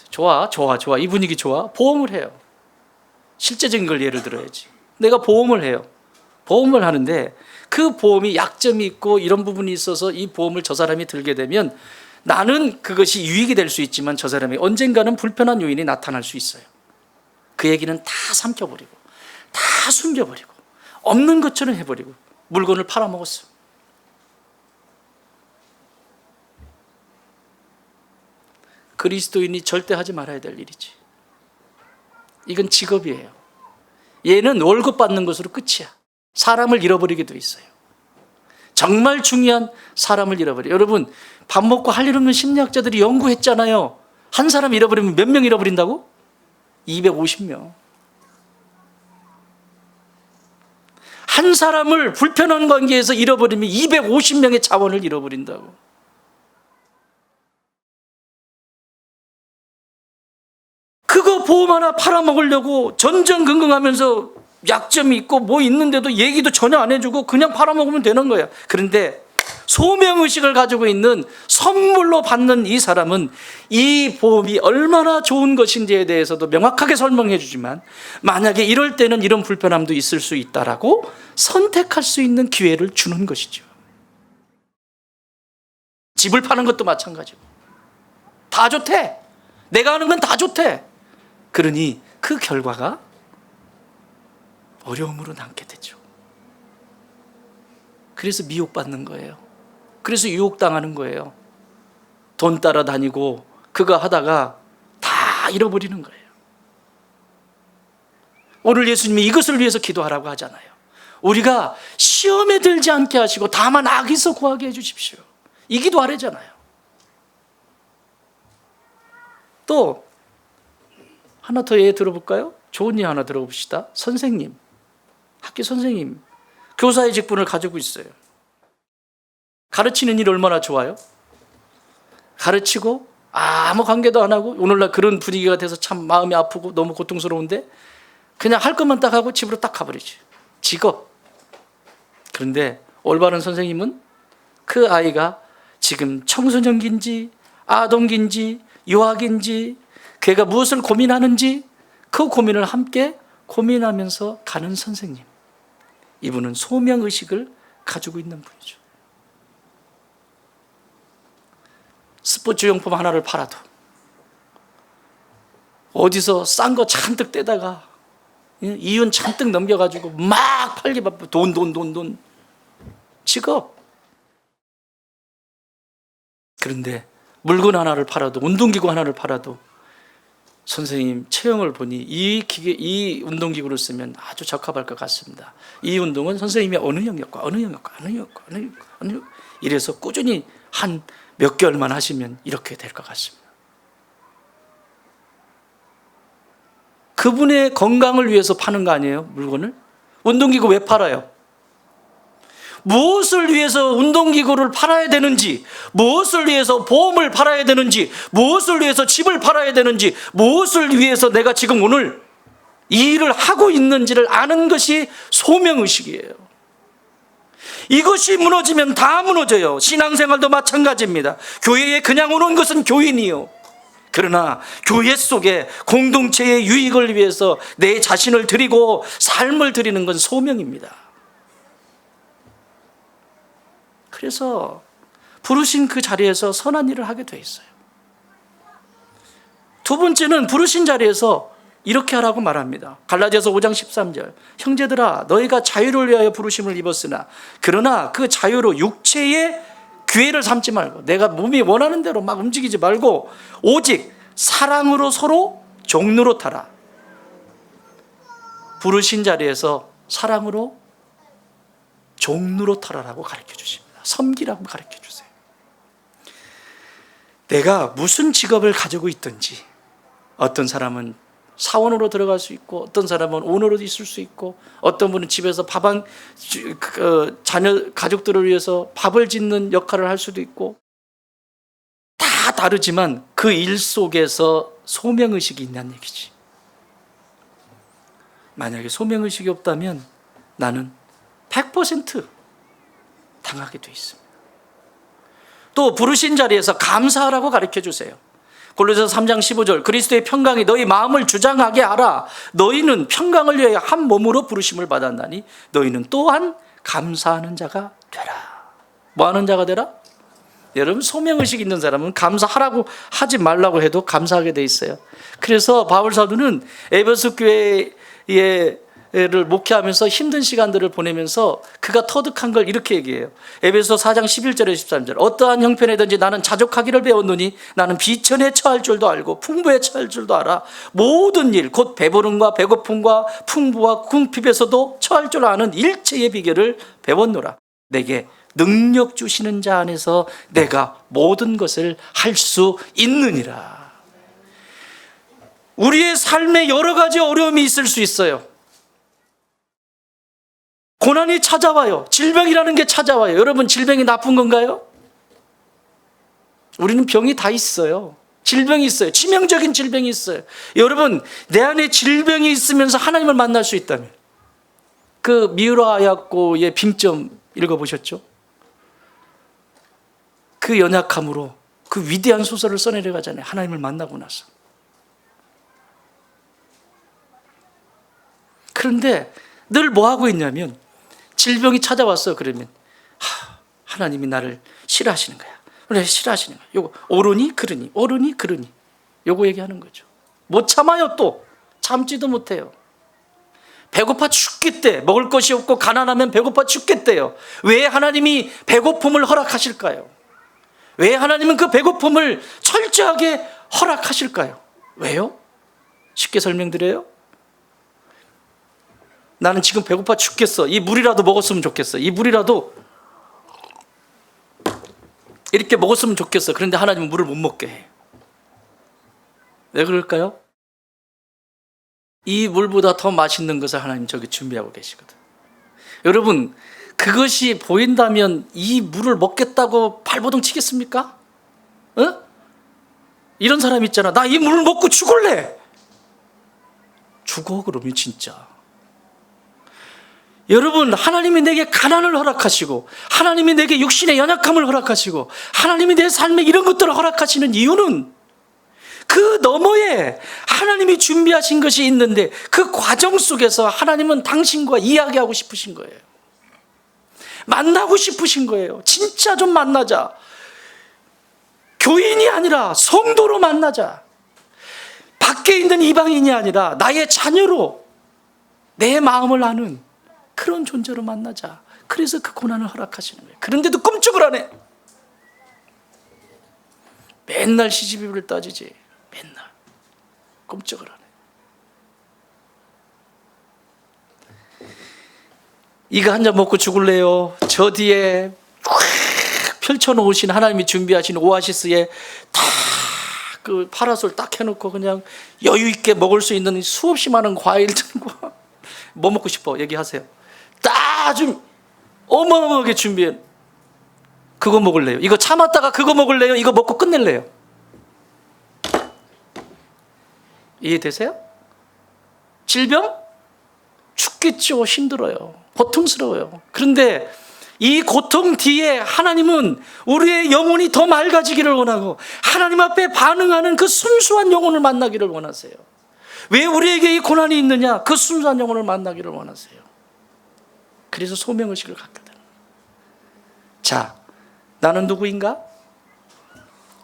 좋아. 이 분위기 좋아. 보험을 해요. 실제적인 걸 예를 들어야지. 내가 보험을 해요. 보험을 하는데 그 보험이 약점이 있고 이런 부분이 있어서 이 보험을 저 사람이 들게 되면 나는 그것이 유익이 될 수 있지만 저 사람이 언젠가는 불편한 요인이 나타날 수 있어요. 그 얘기는 다 삼켜버리고 다 숨겨버리고 없는 것처럼 해버리고 물건을 팔아먹었어. 그리스도인이 절대 하지 말아야 될 일이지. 이건 직업이에요. 얘는 월급 받는 것으로 끝이야. 사람을 잃어버리게 돼 있어요. 정말 중요한 사람을 잃어버려. 여러분, 밥 먹고 할 일 없는 심리학자들이 연구했잖아요. 한 사람 잃어버리면 몇 명 잃어버린다고? 250명. 한 사람을 불편한 관계에서 잃어버리면 250명의 자원을 잃어버린다고. 그거 보험 하나 팔아먹으려고 전전긍긍하면서 약점이 있고 뭐 있는데도 얘기도 전혀 안 해주고 그냥 팔아먹으면 되는 거야. 그런데 소명의식을 가지고 있는 선물로 받는 이 사람은 이 보험이 얼마나 좋은 것인지에 대해서도 명확하게 설명해 주지만 만약에 이럴 때는 이런 불편함도 있을 수 있다라고 선택할 수 있는 기회를 주는 것이죠. 집을 파는 것도 마찬가지고 다 좋대. 내가 하는 건 다 좋대. 그러니 그 결과가 어려움으로 남게 되죠. 그래서 미혹받는 거예요. 그래서 유혹당하는 거예요. 돈 따라다니고 그거 하다가 다 잃어버리는 거예요. 오늘 예수님이 이것을 위해서 기도하라고 하잖아요. 우리가 시험에 들지 않게 하시고 다만 악에서 구하게 해주십시오. 이 기도하래잖아요. 또 하나 더 예를 들어볼까요? 좋은 예 하나 들어봅시다. 선생님, 학교 선생님, 교사의 직분을 가지고 있어요. 가르치는 일 얼마나 좋아요? 가르치고 아무 관계도 안 하고 오늘날 그런 분위기가 돼서 참 마음이 아프고 너무 고통스러운데 그냥 할 것만 딱 하고 집으로 딱 가버리지. 직업. 그런데 올바른 선생님은 그 아이가 지금 청소년기인지 아동기인지 유아기인지 걔가 무엇을 고민하는지 그 고민을 함께 고민하면서 가는 선생님. 이분은 소명의식을 가지고 있는 분이죠. 스포츠 용품 하나를 팔아도 어디서 싼 거 잔뜩 떼다가 이윤 잔뜩 넘겨가지고 막 팔기 바쁘. 돈. 직업. 그런데 물건 하나를 팔아도 운동기구 하나를 팔아도 선생님 체형을 보니 이 운동기구를 쓰면 아주 적합할 것 같습니다. 이 운동은 선생님의 어느 영역과 이래서 꾸준히 한 몇 개월만 하시면 이렇게 될 것 같습니다. 그분의 건강을 위해서 파는 거 아니에요? 물건을? 운동기구 왜 팔아요? 무엇을 위해서 운동기구를 팔아야 되는지, 무엇을 위해서 보험을 팔아야 되는지, 무엇을 위해서 집을 팔아야 되는지, 무엇을 위해서 내가 지금 오늘 이 일을 하고 있는지를 아는 것이 소명의식이에요. 이것이 무너지면 다 무너져요. 신앙생활도 마찬가지입니다. 교회에 그냥 오는 것은 교인이요. 그러나 교회 속에 공동체의 유익을 위해서 내 자신을 드리고 삶을 드리는 건 소명입니다. 그래서 부르신 그 자리에서 선한 일을 하게 돼 있어요. 두 번째는 부르신 자리에서 이렇게 하라고 말합니다. 갈라디아서 5장 13절. 형제들아 너희가 자유를 위하여 부르심을 입었으나 그러나 그 자유로 육체의 기회를 삼지 말고, 내가 몸이 원하는 대로 막 움직이지 말고 오직 사랑으로 서로 종노릇하라. 부르신 자리에서 사랑으로 종노릇하라라고 가르쳐 주십니다. 섬기라고 가르쳐 주세요. 내가 무슨 직업을 가지고 있든지, 어떤 사람은 사원으로 들어갈 수 있고, 어떤 사람은 오너로 있을 수 있고, 어떤 분은 집에서 자녀 가족들을 위해서 밥을 짓는 역할을 할 수도 있고, 다 다르지만 그 일 속에서 소명의식이 있다는 얘기지. 만약에 소명의식이 없다면 나는 100% 당하게 돼 있습니다. 또 부르신 자리에서 감사하라고 가르쳐 주세요. 골로새서 3장 15절. 그리스도의 평강이 너희 마음을 주장하게 하라. 너희는 평강을 위하여 한 몸으로 부르심을 받았나니 너희는 또한 감사하는 자가 되라. 뭐 하는 자가 되라? 여러분, 소명의식 있는 사람은 감사하라고 하지 말라고 해도 감사하게 돼 있어요. 그래서 바울 사도는 에베소 교회에 를 목회하면서 힘든 시간들을 보내면서 그가 터득한 걸 이렇게 얘기해요. 에베소 4장 11절에 13절. 어떠한 형편이든지 나는 자족하기를 배웠노니 나는 비천에 처할 줄도 알고 풍부에 처할 줄도 알아. 모든 일 곧 배부름과 배고픔과 풍부와 궁핍에서도 처할 줄 아는 일체의 비결을 배웠노라. 내게 능력 주시는 자 안에서 내가 모든 것을 할 수 있느니라. 우리의 삶에 여러 가지 어려움이 있을 수 있어요. 고난이 찾아와요. 질병이라는 게 찾아와요. 여러분, 질병이 나쁜 건가요? 우리는 병이 다 있어요. 질병이 있어요. 치명적인 질병이 있어요. 여러분, 내 안에 질병이 있으면서 하나님을 만날 수 있다면, 그 미우라 아야코의 빙점 읽어보셨죠? 그 연약함으로 그 위대한 소설을 써내려가잖아요. 하나님을 만나고 나서. 그런데 늘 뭐 하고 있냐면, 질병이 찾아왔어. 그러면 하나님이 나를 싫어하시는 거야. 왜 싫어하시는 거야? 요거 옳으니 그르니, 옳으니 그르니, 요거 얘기하는 거죠. 못 참아요. 또 참지도 못해요. 배고파 죽겠대. 먹을 것이 없고 가난하면 배고파 죽겠대요. 왜 하나님이 배고픔을 허락하실까요? 왜 하나님은 그 배고픔을 철저하게 허락하실까요? 왜요? 쉽게 설명드려요. 나는 지금 배고파 죽겠어. 이 물이라도 먹었으면 좋겠어. 이 물이라도 이렇게 먹었으면 좋겠어. 그런데 하나님은 물을 못 먹게 해. 왜 그럴까요? 이 물보다 더 맛있는 것을 하나님 저기 준비하고 계시거든. 여러분, 그것이 보인다면 이 물을 먹겠다고 발버둥 치겠습니까? 이런 사람 있잖아. 나 이 물을 먹고 죽을래. 죽어, 그러면 진짜. 여러분, 하나님이 내게 가난을 허락하시고, 하나님이 내게 육신의 연약함을 허락하시고, 하나님이 내 삶에 이런 것들을 허락하시는 이유는 그 너머에 하나님이 준비하신 것이 있는데, 그 과정 속에서 하나님은 당신과 이야기하고 싶으신 거예요. 만나고 싶으신 거예요. 진짜 좀 만나자. 교인이 아니라 성도로 만나자. 밖에 있는 이방인이 아니라 나의 자녀로 내 마음을 아는 그런 존재로 만나자. 그래서 그 고난을 허락하시는 거예요. 그런데도 끔찍을 안 해. 맨날 시집이를 따지지. 맨날 끔찍을 안 해. 이거 한 잔 먹고 죽을래요? 저 뒤에 펼쳐놓으신 하나님이 준비하신 오아시스에 다 그 파라솔 딱 해놓고 그냥 여유 있게 먹을 수 있는 수없이 많은 과일들과 뭐 먹고 싶어? 얘기하세요. 딱 좀 어마어마하게 준비해. 그거 먹을래요? 이거 참았다가 그거 먹을래요? 이거 먹고 끝낼래요? 이해되세요? 질병? 죽겠죠. 힘들어요. 고통스러워요. 그런데 이 고통 뒤에 하나님은 우리의 영혼이 더 맑아지기를 원하고 하나님 앞에 반응하는 그 순수한 영혼을 만나기를 원하세요. 왜 우리에게 이 고난이 있느냐? 그 순수한 영혼을 만나기를 원하세요. 그래서 소명의식을 갖게 되는 거예요. 자, 나는 누구인가?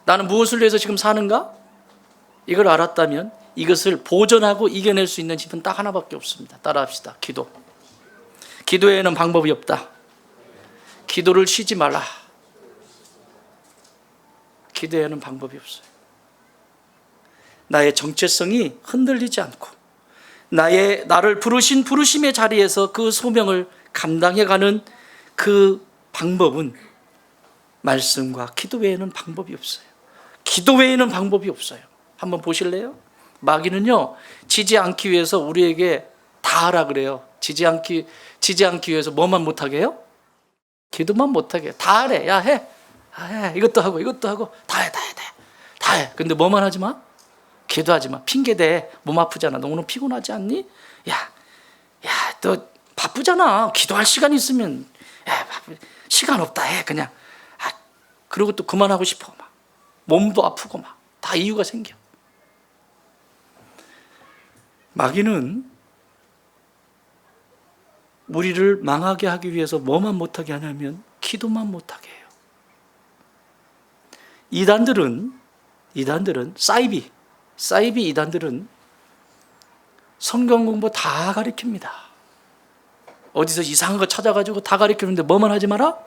나는 무엇을 위해서 지금 사는가? 이걸 알았다면 이것을 보존하고 이겨낼 수 있는 집은 딱 하나밖에 없습니다. 따라합시다. 기도. 기도에는 방법이 없다. 기도를 쉬지 말라. 기도에는 방법이 없어요. 나의 정체성이 흔들리지 않고 나를 부르신 부르심의 자리에서 그 소명을 감당해가는 그 방법은 말씀과 기도 외에는 방법이 없어요. 기도 외에는 방법이 없어요. 한번 보실래요? 마귀는요, 지지 않기 위해서 우리에게 다 하라 그래요. 지지 않기 위해서 뭐만 못하게 해요? 기도만 못하게. 다 하래. 야, 해. 해. 이것도 하고 다 해. 근데 뭐만 하지 마? 기도하지 마. 핑계대. 몸 아프잖아. 너 오늘 피곤하지 않니? 야, 너 바쁘잖아. 기도할 시간 있으면. 시간 없다 해. 그냥. 그리고 또 그만하고 싶어. 막. 몸도 아프고 막. 다 이유가 생겨. 마귀는 우리를 망하게 하기 위해서 뭐만 못하게 하냐면 기도만 못하게 해요. 이단들은 사이비 이단들은 성경 공부 다 가르칩니다. 어디서 이상한 거 찾아가지고 다 가르치는데 뭐만 하지 마라?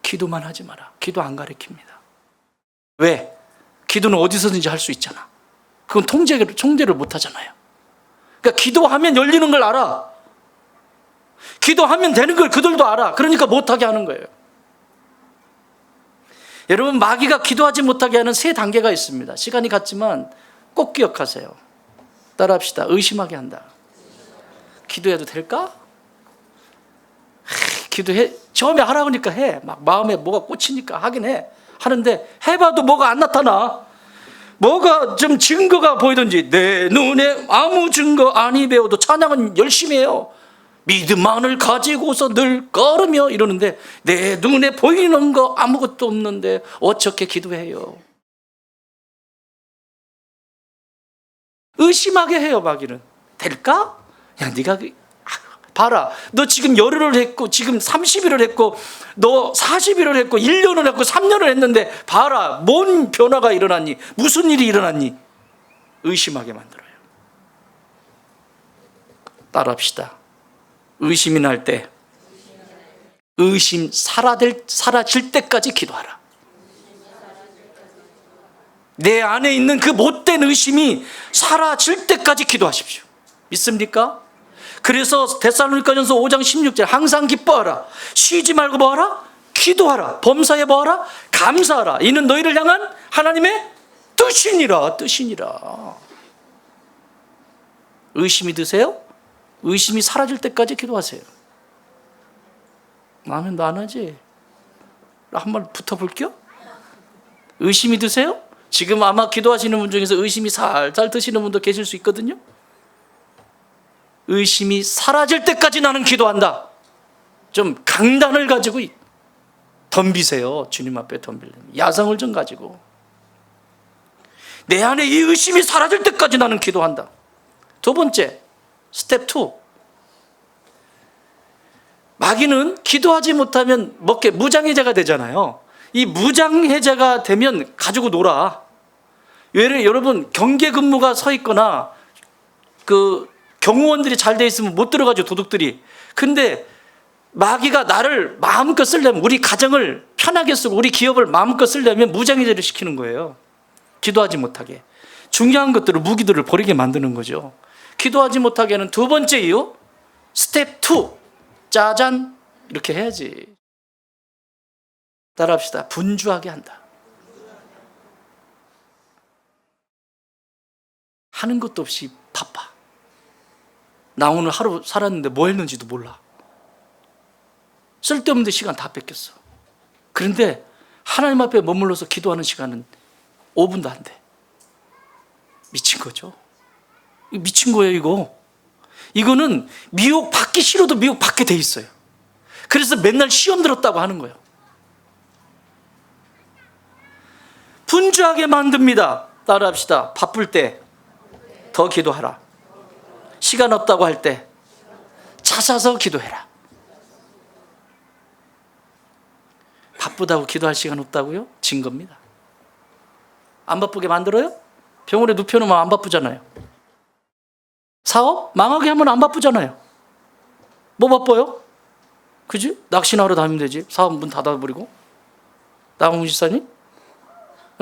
기도만 하지 마라. 기도 안 가르칩니다. 왜? 기도는 어디서든지 할 수 있잖아. 그건 통제를 못 하잖아요. 그러니까 기도하면 열리는 걸 알아. 기도하면 되는 걸 그들도 알아. 그러니까 못하게 하는 거예요. 여러분, 마귀가 기도하지 못하게 하는 3단계가 있습니다. 시간이 갔지만 꼭 기억하세요. 따라합시다. 의심하게 한다. 기도해도 될까? 기도해. 처음에 하라고 하니까 해. 막 마음에 뭐가 꽂히니까 하긴 해. 하는데 해봐도 뭐가 안 나타나. 뭐가 좀 증거가 보이든지 내 눈에 아무 증거 아니 배워도 찬양은 열심히 해요. 믿음만을 가지고서 늘 걸으며 이러는데 내 눈에 보이는 거 아무것도 없는데 어떻게 기도해요? 의심하게 해요. 마귀는. 될까? 야, 네가 봐라. 너 지금 열흘을 했고 지금 30일을 했고 너 40일을 했고 1년을 했고 3년을 했는데 봐라. 뭔 변화가 일어났니? 무슨 일이 일어났니? 의심하게 만들어요. 따라합시다. 의심이 날 때 의심 사라질 때까지 기도하라. 내 안에 있는 그 못된 의심이 사라질 때까지 기도하십시오. 믿습니까? 그래서 데살로니가전서 5장 16절 항상 기뻐하라. 쉬지 말고 뭐하라? 기도하라. 범사에 뭐하라? 감사하라. 이는 너희를 향한 하나님의 뜻이니라. 의심이 드세요? 의심이 사라질 때까지 기도하세요. 나는 안 하지. 한번 붙어볼게요. 의심이 드세요? 지금 아마 기도하시는 분 중에서 의심이 살살 드시는 분도 계실 수 있거든요. 의심이 사라질 때까지 나는 기도한다. 좀 강단을 가지고 덤비세요. 주님 앞에 덤비려면 야성을 좀 가지고 내 안에 이 의심이 사라질 때까지 나는 기도한다. 두 번째, 스텝 2. 마귀는 기도하지 못하면 무장해제가 되잖아요. 이 무장해제가 되면 가지고 놀아. 여러분 경계 근무가 서 있거나 그 경호원들이 잘 돼 있으면 못 들어가죠. 도둑들이. 근데 마귀가 나를 마음껏 쓰려면, 우리 가정을 편하게 쓰고 우리 기업을 마음껏 쓰려면 무장해제를 시키는 거예요. 기도하지 못하게. 중요한 것들을, 무기들을 버리게 만드는 거죠. 기도하지 못하게 하는 두 번째 이유, 스텝 2. 짜잔, 이렇게 해야지. 따라합시다. 분주하게 한다. 하는 것도 없이 바빠. 나 오늘 하루 살았는데 뭐 했는지도 몰라. 쓸데없는 시간 다 뺏겼어. 그런데 하나님 앞에 머물러서 기도하는 시간은 5분도 안 돼. 미친 거죠. 미친 거예요, 이거. 이거는 미혹 받기 싫어도 미혹 받게 돼 있어요. 그래서 맨날 시험 들었다고 하는 거예요. 분주하게 만듭니다. 따라합시다. 바쁠 때 더 기도하라. 시간 없다고 할 때 찾아서 기도해라. 바쁘다고 기도할 시간 없다고요? 진 겁니다. 안 바쁘게 만들어요? 병원에 눕혀놓으면 안 바쁘잖아요. 사업 망하게 하면 안 바쁘잖아요. 뭐 바빠요? 그지? 낚시나 하러 다니면 되지. 사업 문 닫아버리고. 나홍 집사님?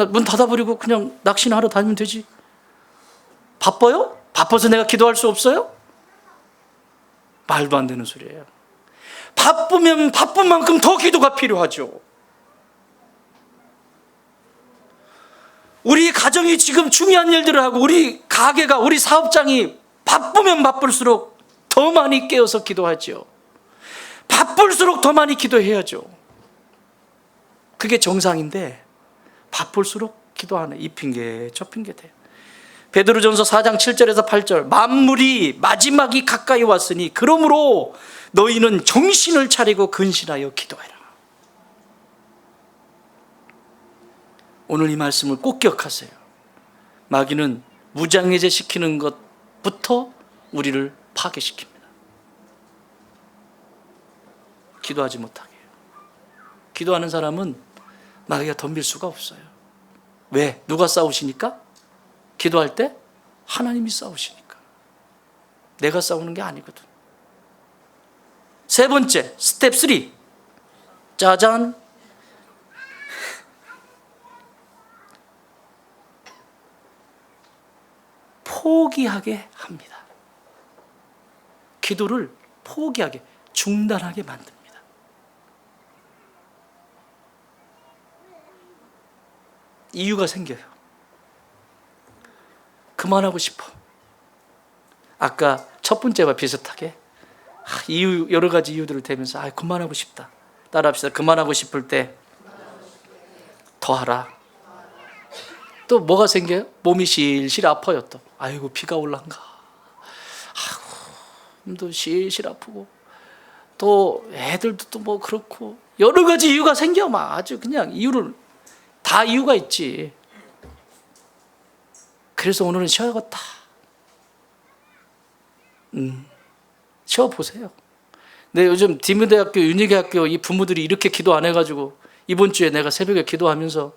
문 닫아버리고 그냥 낚시나 하러 다니면 되지. 바빠요? 바빠서 내가 기도할 수 없어요? 말도 안 되는 소리예요. 바쁘면 바쁜 만큼 더 기도가 필요하죠. 우리 가정이 지금 중요한 일들을 하고 우리 가게가, 우리 사업장이 바쁘면 바쁠수록 더 많이 깨어서 기도하죠. 바쁠수록 더 많이 기도해야죠. 그게 정상인데 바쁠수록 기도 안 해. 이 핑계 저 핑계 대. 베드로전서 4장 7절에서 8절, 만물이 마지막이 가까이 왔으니 그러므로 너희는 정신을 차리고 근신하여 기도해라. 오늘 이 말씀을 꼭 기억하세요. 마귀는 무장해제 시키는 것부터 우리를 파괴시킵니다. 기도하지 못하게 해요. 기도하는 사람은 마귀가 덤빌 수가 없어요. 왜? 누가 싸우시니까? 기도할 때 하나님이 싸우시니까. 내가 싸우는 게 아니거든. 세 번째, 스텝 3. 짜잔. 포기하게 합니다. 기도를 포기하게, 중단하게 만듭니다. 이유가 생겨요. 그만하고 싶어. 아까 첫 번째와 비슷하게 이유, 여러 가지 이유들을 대면서 그만하고 싶다. 따라합시다. 그만하고 싶을 때 더 하라. 또 뭐가 생겨요? 몸이 실실 아파요. 또 아이고 비가 올란가. 또 실실 아프고 또 애들도 또 뭐 그렇고 여러 가지 이유가 생겨. 막 아주 그냥 이유를 다 이유가 있지. 그래서 오늘은 쉬어야겠다. 쉬어보세요. 근데 요즘 디모데학교, 윤희대학교 이 부모들이 이렇게 기도 안 해가지고 이번 주에 내가 새벽에 기도하면서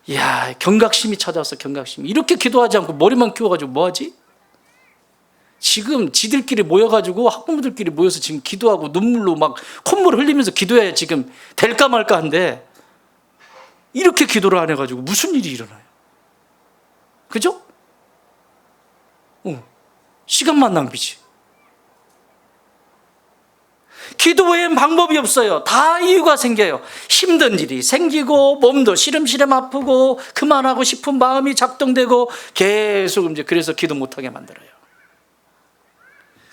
이야, 경각심이 찾아왔어. 경각심이. 이렇게 기도하지 않고 머리만 키워가지고 뭐하지? 지금 지들끼리 모여가지고 학부모들끼리 모여서 지금 기도하고 눈물로 막 콧물 흘리면서 기도해야 지금 될까 말까 한데 이렇게 기도를 안 해가지고 무슨 일이 일어나요? 그죠? 시간만 낭비지. 기도 외엔 방법이 없어요. 다 이유가 생겨요. 힘든 일이 생기고 몸도 시름시름 아프고 그만하고 싶은 마음이 작동되고 계속 이제 그래서 기도 못하게 만들어요.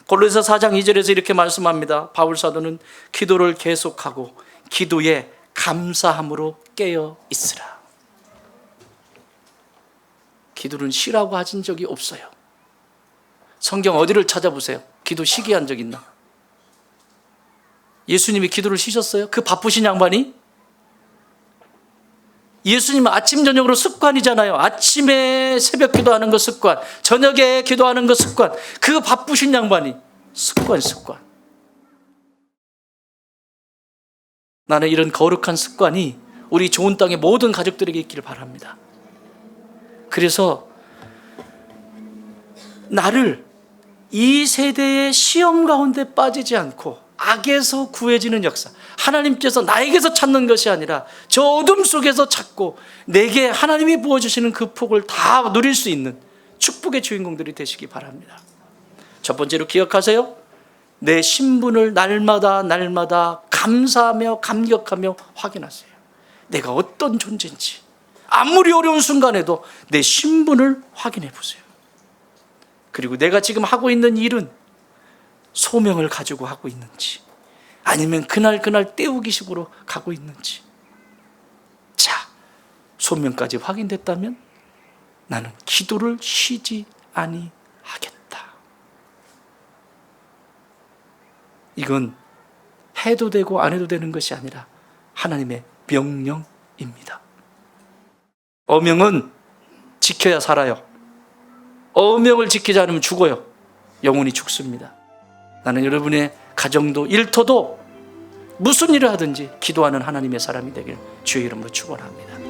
골로새 4장 2절에서 이렇게 말씀합니다. 바울 사도는 기도를 계속하고 기도에 감사함으로 깨어 있으라. 기도는 쉬라고 하신 적이 없어요. 성경 어디를 찾아보세요. 기도 쉬게 한 적 있나? 예수님이 기도를 쉬셨어요? 그 바쁘신 양반이? 예수님은 아침 저녁으로 습관이잖아요. 아침에 새벽 기도하는 거 습관, 저녁에 기도하는 거 습관. 그 바쁘신 양반이 습관. 나는 이런 거룩한 습관이 우리 좋은 땅의 모든 가족들에게 있기를 바랍니다. 그래서 나를 이 세대의 시험 가운데 빠지지 않고 악에서 구해지는 역사, 하나님께서 나에게서 찾는 것이 아니라 저 어둠 속에서 찾고 내게 하나님이 부어주시는 그 복을 다 누릴 수 있는 축복의 주인공들이 되시기 바랍니다. 첫 번째로 기억하세요. 내 신분을 날마다 감사하며 감격하며 확인하세요. 내가 어떤 존재인지 아무리 어려운 순간에도 내 신분을 확인해 보세요. 그리고 내가 지금 하고 있는 일은 소명을 가지고 하고 있는지 아니면 그날 때우기식으로 가고 있는지. 자, 소명까지 확인됐다면 나는 기도를 쉬지 아니하겠다. 이건 해도 되고 안 해도 되는 것이 아니라 하나님의 명령입니다. 어명은 지켜야 살아요. 어명을 지키지 않으면 죽어요. 영혼이 죽습니다. 나는 여러분의 가정도 일터도 무슨 일을 하든지 기도하는 하나님의 사람이 되길 주의 이름으로 축원합니다.